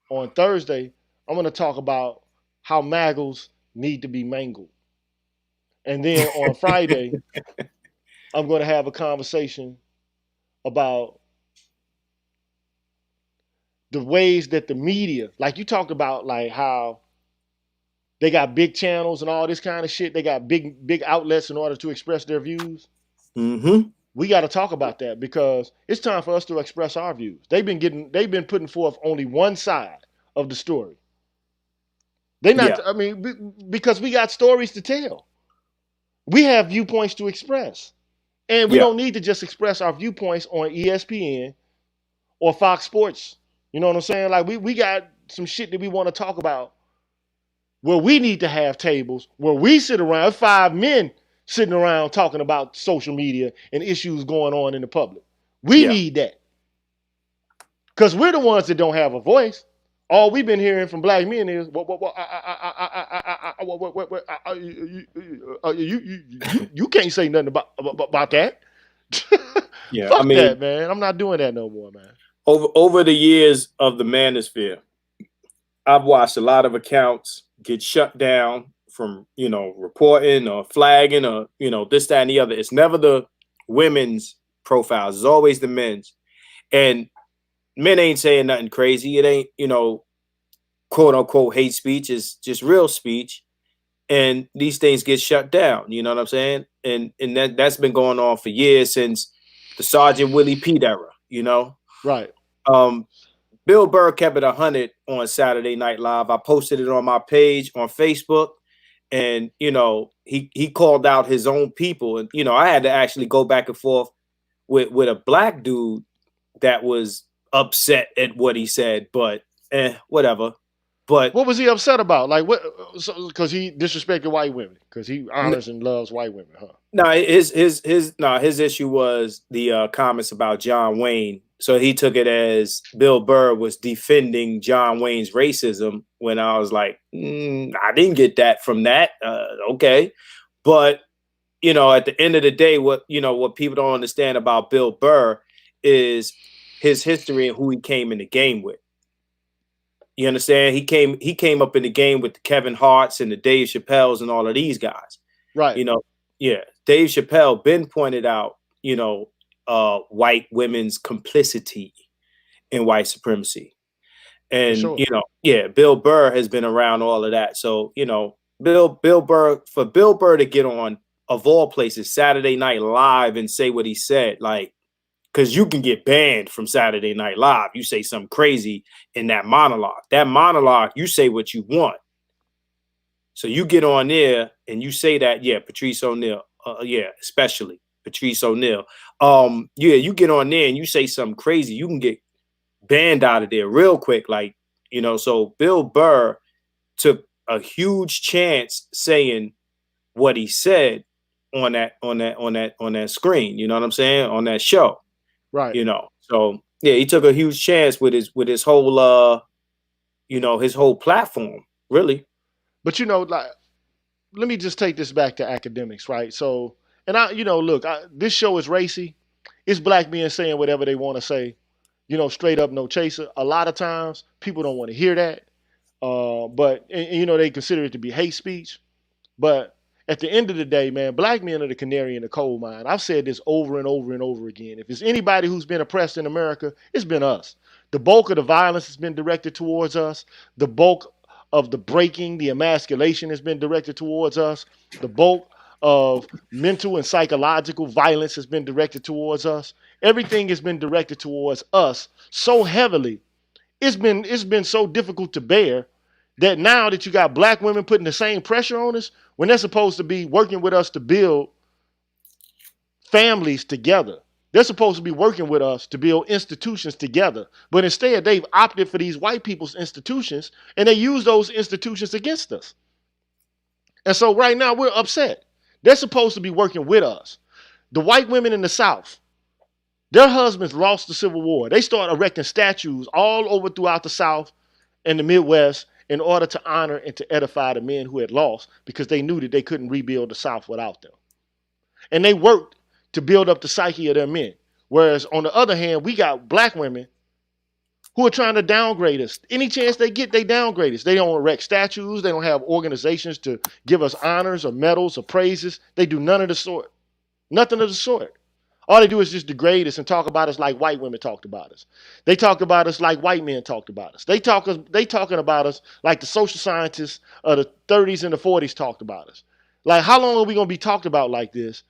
S1: On Thursday, I'm going to talk about how Maggles need to be mangled. And then on Friday, I'm going to have a conversation about the ways that the media, like you talked about, like how they got big channels and all this kind of shit. They got big outlets in order to express their views.
S2: Mm-hmm.
S1: We got to talk about that because it's time for us to express our views. They've been putting forth only one side of the story. They're not, because we got stories to tell. We have viewpoints to express. And we don't need to just express our viewpoints on ESPN or Fox Sports. You know what I'm saying? Like we got some shit that we want to talk about where we need to have tables where we sit around, 5 men sitting around talking about social media and issues going on in the public. We need that. Because we're the ones that don't have a voice. All we've been hearing from black men is, you can't say nothing about that.
S2: Yeah,
S1: Fuck that, man. I'm not doing that no more, man.
S2: Over the years of the manosphere, I've watched a lot of accounts get shut down from, reporting or flagging or, this, that, and the other. It's never the women's profiles. It's always the men's. And men ain't saying nothing crazy. It ain't, quote unquote hate speech. It's just real speech. And these things get shut down. You know what I'm saying? And that's been going on for years, since the Sergeant Willie Pete era,
S1: Right.
S2: Bill Burr kept it 100 on Saturday Night Live. I posted it on my page on Facebook, and, he called out his own people. And, I had to actually go back and forth with a black dude that was upset at what he said, but whatever. But
S1: What was he upset about? Like what? Because he disrespected white women. Because he honors and loves white women, huh?
S2: no, his issue was the comments about John Wayne. So he took it as Bill Burr was defending John Wayne's racism. When I was like, I didn't get that from that. Okay, but at the end of the day, what people don't understand about Bill Burr is his history and who he came in the game with. You understand? He came up in the game with the Kevin Harts and the Dave Chappelles and all of these guys.
S1: Right.
S2: Yeah. Dave Chappelle been pointed out, white women's complicity in white supremacy. And,
S1: sure.
S2: Bill Burr has been around all of that. So, Bill Burr to get on, of all places, Saturday Night Live and say what he said, like, because you can get banned from Saturday Night Live. You say something crazy in that monologue. That monologue, you say what you want. So you get on there and you say that, Patrice O'Neal, especially Patrice O'Neal. You get on there and you say something crazy, you can get banned out of there real quick. Like, so Bill Burr took a huge chance saying what he said on that screen. You know what I'm saying? On that show.
S1: Right.
S2: So he took a huge chance with his whole his whole platform, really.
S1: But like, let me just take this back to academics, right? So, and look, this show is racy. It's black men saying whatever they want to say, straight up, no chaser. A lot of times people don't want to hear that. But they consider it to be hate speech. But at the end of the day, man, black men are the canary in the coal mine. I've said this over and over and over again. If it's anybody who's been oppressed in America, it's been us. The bulk of the violence has been directed towards us. The bulk of the breaking, the emasculation has been directed towards us. The bulk of mental and psychological violence has been directed towards us. Everything has been directed towards us so heavily. It's been so difficult to bear that now that you got black women putting the same pressure on us when they're supposed to be working with us to build families together. They're supposed to be working with us to build institutions together. But instead, they've opted for these white people's institutions, and they use those institutions against us. And so right now, we're upset. They're supposed to be working with us. The white women in the South, their husbands lost the Civil War. They started erecting statues all over throughout the South and the Midwest in order to honor and to edify the men who had lost, because they knew that they couldn't rebuild the South without them. And they worked to build up the psyche of their men. Whereas on the other hand, we got black women who are trying to downgrade us. Any chance they get, they downgrade us. They don't erect statues. They don't have organizations to give us honors or medals or praises. They do none of the sort. Nothing of the sort. All they do is just degrade us and talk about us like white women talked about us. They talk about us like white men talked about us. They talking about us like the social scientists of the 30s and the 40s talked about us. Like, how long are we going to be talked about like this?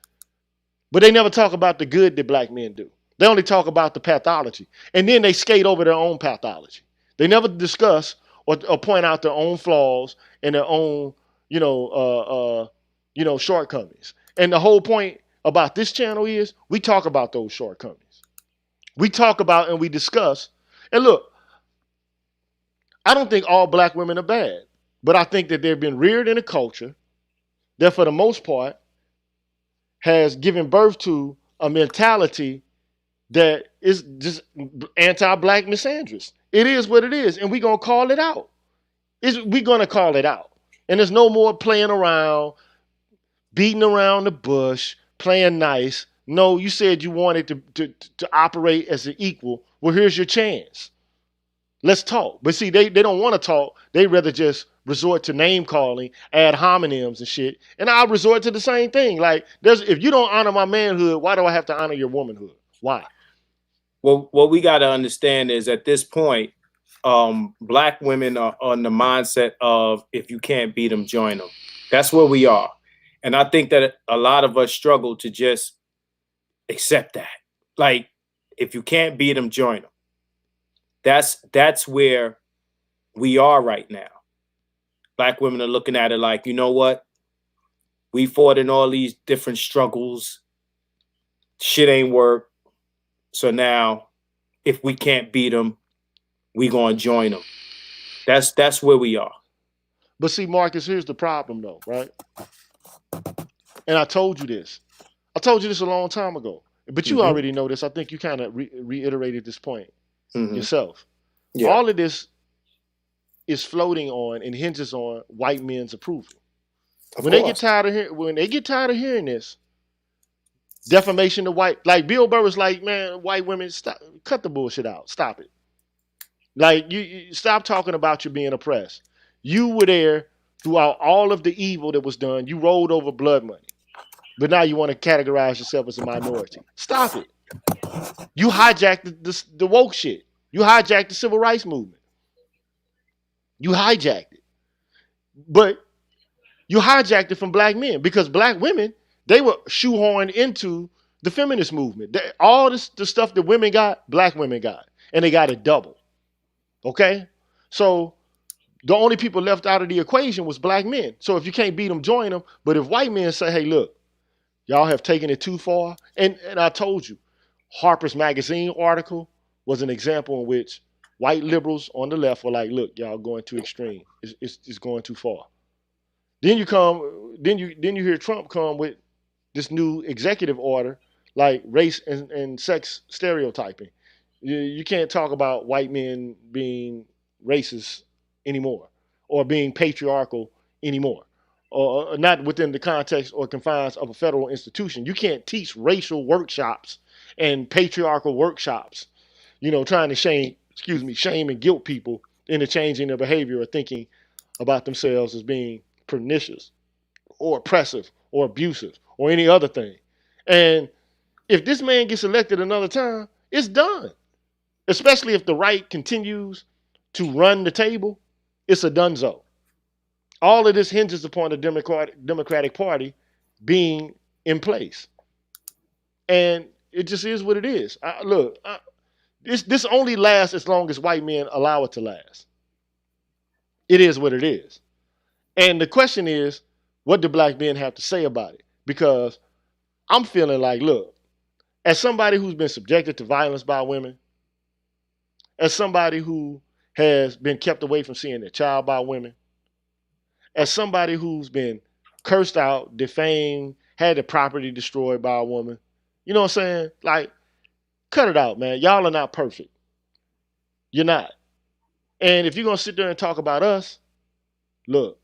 S1: But they never talk about the good that black men do. They only talk about the pathology. And then they skate over their own pathology. They never discuss or point out their own flaws and their own, shortcomings. And the whole point about this channel is we talk about those shortcomings. We talk about and we discuss. And look, I don't think all black women are bad, but I think that they've been reared in a culture that for the most part has given birth to a mentality that is just anti-black misandrous. It is what it is, and we're going to call it out. We're going to call it out. And there's no more playing around, beating around the bush, playing nice. No, you said you wanted to operate as an equal. Well, here's your chance. Let's talk. But see, they don't want to talk. They rather just resort to name calling, ad hominems and shit. And I'll resort to the same thing. Like, if you don't honor my manhood, why do I have to honor your womanhood? Why?
S2: Well, what we got to understand is at this point, black women are on the mindset of if you can't beat them, join them. That's where we are. And I think that a lot of us struggle to just accept that. Like, if you can't beat them, join them. That's where we are right now. Black women are looking at it like, you know what? We fought in all these different struggles. Shit ain't work. So now, if we can't beat them, we gonna join them. That's where we are.
S1: But see, Marcus, here's the problem, though, right? And I told you this. I told you this a long time ago. But you
S2: Mhm.
S1: already know this. I think you kind of reiterated this point
S2: Mhm.
S1: yourself.
S2: Yeah.
S1: All of this is floating on and hinges on white men's approval.
S2: Of
S1: When they
S2: course.
S1: get tired of hearing this, defamation of white, like Bill Burr was like, man, white women, stop, cut the bullshit out, stop it. Like you stop talking about you being oppressed. You were there throughout all of the evil that was done. You rolled over blood money, but now you want to categorize yourself as a minority. Stop it. You hijacked the woke shit. You hijacked the civil rights movement. You hijacked it, but you hijacked it from black men because black women, they were shoehorned into the feminist movement. All this the stuff that women got, black women got, and they got it double. Okay, so the only people left out of the equation was black men. So if you can't beat them, join them. But if white men say, hey, look, y'all have taken it too far, and I told you, Harper's Magazine article was an example in which white liberals on the left were like, look, y'all going too extreme. It's going too far. Then you hear Trump come with this new executive order like race and sex stereotyping. You can't talk about white men being racist anymore or being patriarchal anymore or not within the context or confines of a federal institution. You can't teach racial workshops and patriarchal workshops, trying to shame and guilt people into changing their behavior or thinking about themselves as being pernicious or oppressive or abusive or any other thing. And if this man gets elected another time, it's done. Especially if the right continues to run the table, it's a donezo. All of this hinges upon the Democratic Party being in place. And it just is what it is. This only lasts as long as white men allow it to last. It is what it is. And the question is, what do black men have to say about it? Because I'm feeling like, look, as somebody who's been subjected to violence by women, as somebody who has been kept away from seeing their child by women, as somebody who's been cursed out, defamed, had their property destroyed by a woman, you know what I'm saying? Like, cut it out, man. Y'all are not perfect. You're not. And if you're going to sit there and talk about us, look,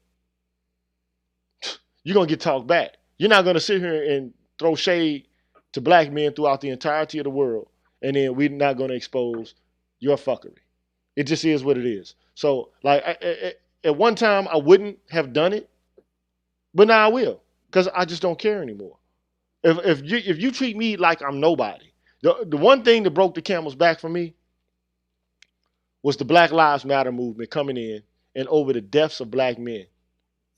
S1: you're going to get talked back. You're not going to sit here and throw shade to black men throughout the entirety of the world, and then we're not going to expose your fuckery. It just is what it is. So, like, at one time, I wouldn't have done it, but now I will, because I just don't care anymore. If you treat me like I'm nobody, the one thing that broke the camel's back for me was the Black Lives Matter movement coming in and over the deaths of black men,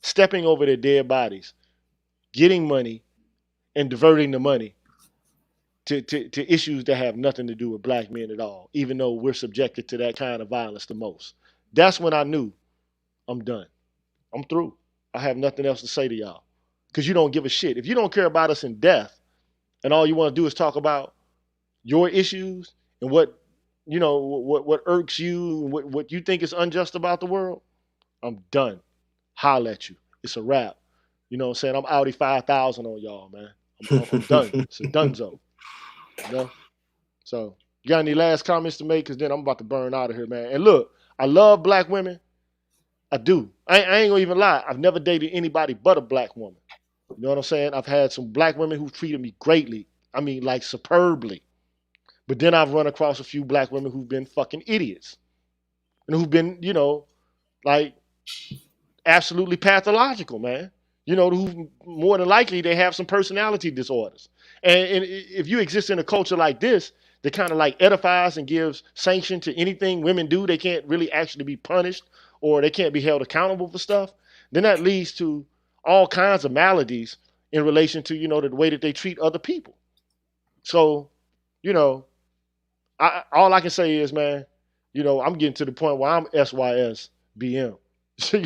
S1: stepping over their dead bodies, getting money, and diverting the money to issues that have nothing to do with black men at all, even though we're subjected to that kind of violence the most. That's when I knew I'm done. I'm through. I have nothing else to say to y'all because you don't give a shit. If you don't care about us in death and all you want to do is talk about your issues and what irks you, what you think is unjust about the world, I'm done. Holla at you. It's a wrap. You know what I'm saying? I'm Audi 5000 on y'all, man. I'm done. It's a donezo. So you got any last comments to make? Because then I'm about to burn out of here, man. And look, I love black women. I do. I ain't gonna even lie. I've never dated anybody but a black woman. You know what I'm saying? I've had some black women who treated me greatly. I mean, like superbly. But then I've run across a few black women who've been fucking idiots. And who've been, like absolutely pathological, man. Who more than likely they have some personality disorders. And if you exist in a culture like this that kind of like edifies and gives sanction to anything women do, they can't really actually be punished or they can't be held accountable for stuff, then that leads to all kinds of maladies in relation to, the way that they treat other people. So, all I can say is, man, I'm getting to the point where I'm SYS BM.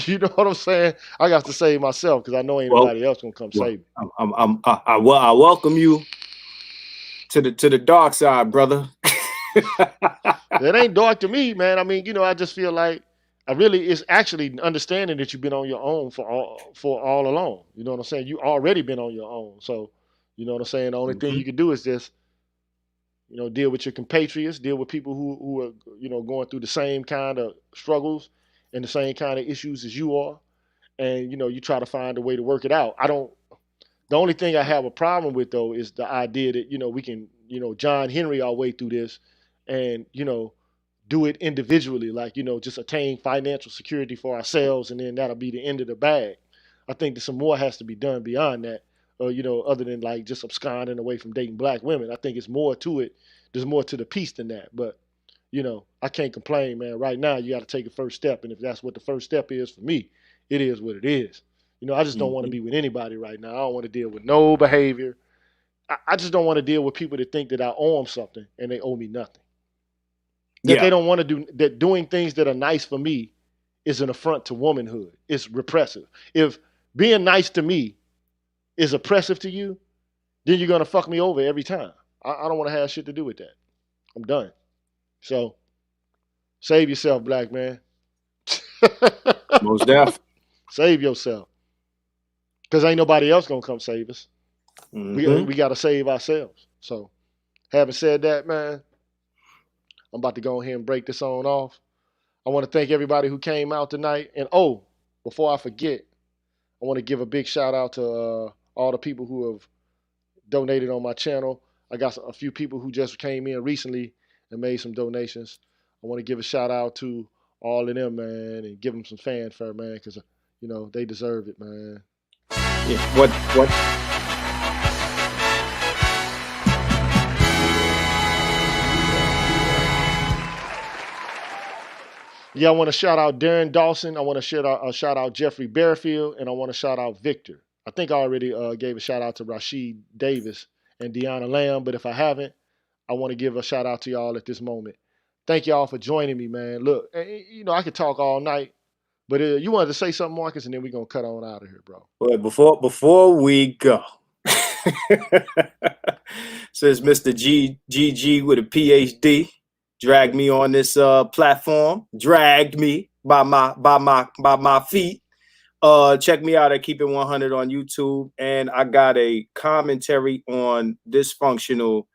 S1: You know what I'm saying? I got to save myself because I know ain't nobody else gonna come save me.
S2: I welcome you to the dark side, brother.
S1: It ain't dark to me, man. I mean, I just feel like I really it's actually understanding that you've been on your own for all along. You know what I'm saying? You already been on your own. So, you know what I'm saying? The only thing
S2: Mm-hmm.
S1: you can do is just, deal with your compatriots, deal with people who are, going through the same kind of struggles and the same kind of issues as you are. And, you try to find a way to work it out. The only thing I have a problem with though is the idea that, we can, John Henry our way through this and, do it individually, like, just attain financial security for ourselves and then that'll be the end of the bag. I think that some more has to be done beyond that, other than like just absconding away from dating black women. I think it's more to it. There's more to the piece than that. But, I can't complain, man. Right now, you got to take a first step. And if that's what the first step is for me, it is what it is. I just don't want to
S2: Mm-hmm.
S1: be with anybody right now. I don't want to deal with no behavior. I just don't want to deal with people that think that I owe them something and they owe me nothing. That they
S2: Yeah.
S1: don't want to do, that doing things that are nice for me is an affront to womanhood. It's repressive. If being nice to me is oppressive to you, then you're gonna fuck me over every time. I don't want to have shit to do with that. I'm done. So save yourself, black man.
S2: Most deaf.
S1: Save yourself, cause ain't nobody else gonna come save us.
S2: Mm-hmm.
S1: We gotta save ourselves. So having said that, man, I'm about to go ahead and break this on off. I want to thank everybody who came out tonight. And before I forget, I want to give a big shout out to all the people who have donated on my channel. I got a few people who just came in recently and made some donations. I want to give a shout out to all of them, man, and give them some fanfare, man, because they deserve it, man.
S2: Yeah. What?
S1: Yeah, I want to shout out Darren Dawson. I want to shout out Jeffrey Bearfield, and I want to shout out Victor. I think I already gave a shout out to Rashid Davis and Deanna Lamb, but if I haven't, I want to give a shout out to y'all at this moment. Thank y'all for joining me, man. Look, I could talk all night, but you wanted to say something, Marcus, and then we're going to cut on out of here, bro.
S2: Well, before we go, says Mr. G with a PhD dragged me on this platform, dragged me by my feet. Check me out at Keep It 100 on YouTube, and I got a commentary on dysfunctional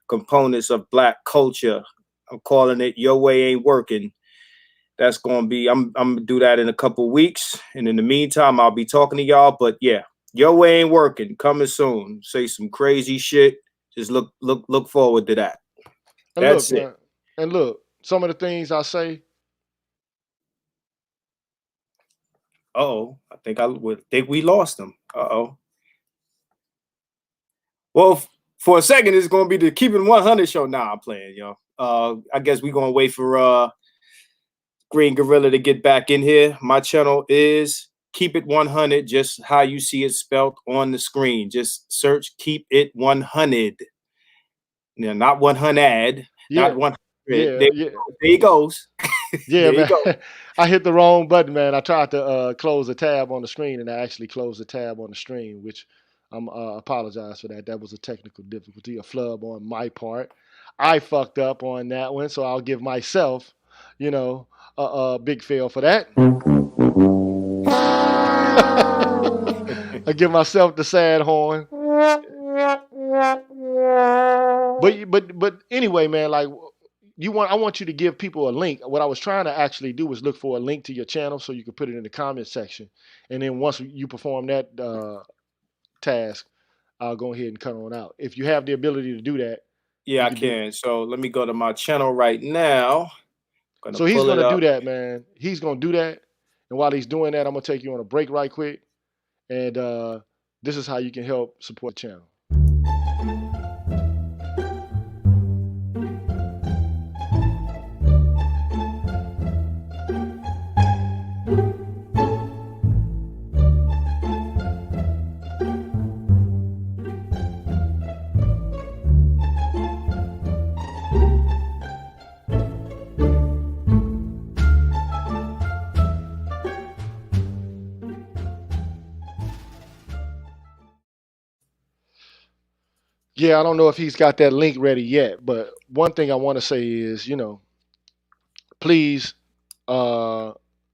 S2: components of Black culture. I'm calling it "Your Way Ain't Working." That's gonna be. I'm gonna do that in a couple weeks, and in the meantime, I'll be talking to y'all. But yeah, Your Way Ain't Working coming soon. Say some crazy shit. Just look forward to that.
S1: And
S2: That's
S1: look,
S2: it.
S1: man, and look, some of the things I say.
S2: Oh, I think we lost them. Oh. Well, for a second, it's gonna be the Keep It 100 show. Now I'm playing, y'all. I guess we're gonna wait for Green Gorilla to get back in here. My channel is Keep It 100, just how you see it spelled on the screen. Just search Keep It 100. Yeah, not 100,
S1: Yeah,
S2: not 100.
S1: yeah, yeah.
S2: There he goes.
S1: Yeah,
S2: There you
S1: man.
S2: go.
S1: I hit the wrong button, man. I tried to close a tab on the screen, and I actually closed the tab on the stream, which I'm apologize for that. That was a technical difficulty, a flub on my part. I fucked up on that one, so I'll give myself, a big fail for that. I give myself the sad horn. But anyway, man, like I want you to give people a link. What I was trying to actually do was look for a link to your channel so you could put it in the comment section. And then once you perform that task, I'll go ahead and cut on out. If you have the ability to do that,
S2: Yeah, I can. So let me go to my channel right now.
S1: So he's gonna do that, man. He's gonna do that. And while he's doing that, I'm gonna take you on a break right quick. And this is how you can help support the channel. Yeah, I don't know if he's got that link ready yet, but one thing I want to say is, please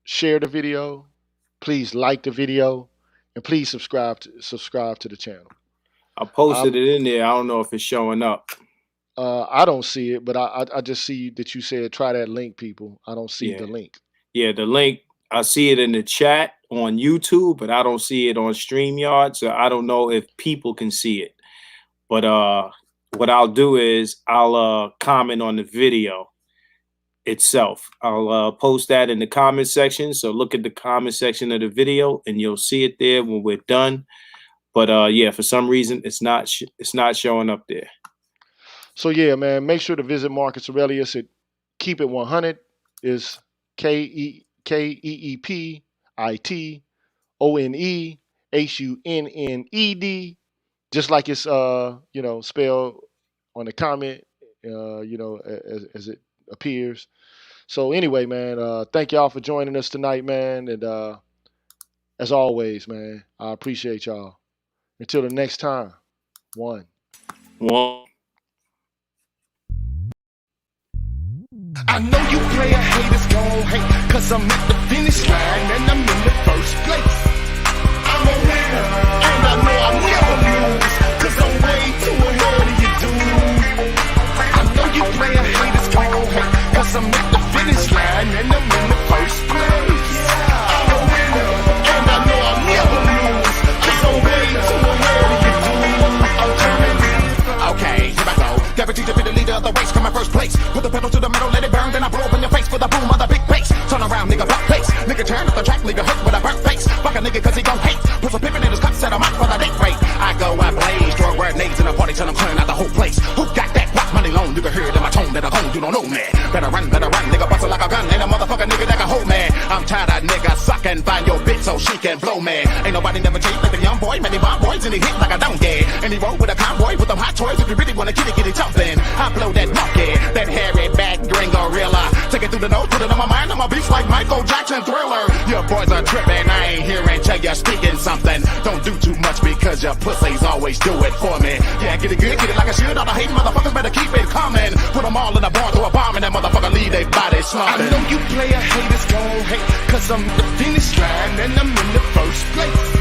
S1: share the video. Please like the video, and please subscribe to the channel.
S2: I posted it in there. I don't know if it's showing up.
S1: I don't see it, but I just see that you said try that link, people. I don't see the link.
S2: Yeah, the link, I see it in the chat on YouTube, but I don't see it on StreamYard, so I don't know if people can see it. But what I'll do is I'll comment on the video itself. I'll post that in the comment section, so look at the comment section of the video, and you'll see it there when we're done. But yeah, for some reason, it's not showing up there.
S1: So yeah, man, make sure to visit Marcus Aurelius at Keep It 100. Is KeepItHunned, just like it's spelled on the comment, as it appears. So anyway, man, thank y'all for joining us tonight, man, and as always, man, I appreciate y'all. Until the next time, one.
S5: I know you player haters gon' hate, cause I'm at the finish line and I'm in the first place. I'm a winner, and I know I'll never lose, cause I'm way too ahead of you, dude. I know you player haters gon' hate, cause I'm at the finish line and I'm in the first place. I'm a winner, and I know I'll never lose, cause I'm way too ahead of you, dude. I'm coming. Okay, here I go. Guaranteed to be the leader of the race, come in first place. Put the pedal to the metal, let it burn, then I blow up in your face for the boom of the big bass. Turn around, nigga, back face. Nigga turn up the track, nigga hurt with a burnt face. Fuck a nigga cause he gon' hate. Put some pimpin' in his cup, set him out for the date rate. I go, I blaze, throw grenades in the party till I'm clearing out the whole place. Who got that rock money loan? You can hear it in my tone that I own, you don't know me. Better run, nigga, bustle like a gun. Ain't a motherfucker nigga that can hold me. I'm tired of nigga suckin', find your bitch so she can blow me. Ain't nobody never cheat like the young boy, many bomb boys and he hit like a donkey. And he roll with a convoy with them hot toys. If you really wanna get it jumpin'. I blow that monkey, that hairy back green gorilla. Take it through the nose, put it on my mind, I'm a beast like Michael Jackson Thriller. Your boys are trippin', I ain't hearing till you're speaking something. Don't do too much because your pussies always do it for me. Yeah, get it good, get it like I should. All the hating motherfuckers better keep it coming. Put them all in a bar, throw a bomb, and that motherfucker leave their body slumping. I know you player haters gon' hate, cause I'm the finish line and I'm in the first place.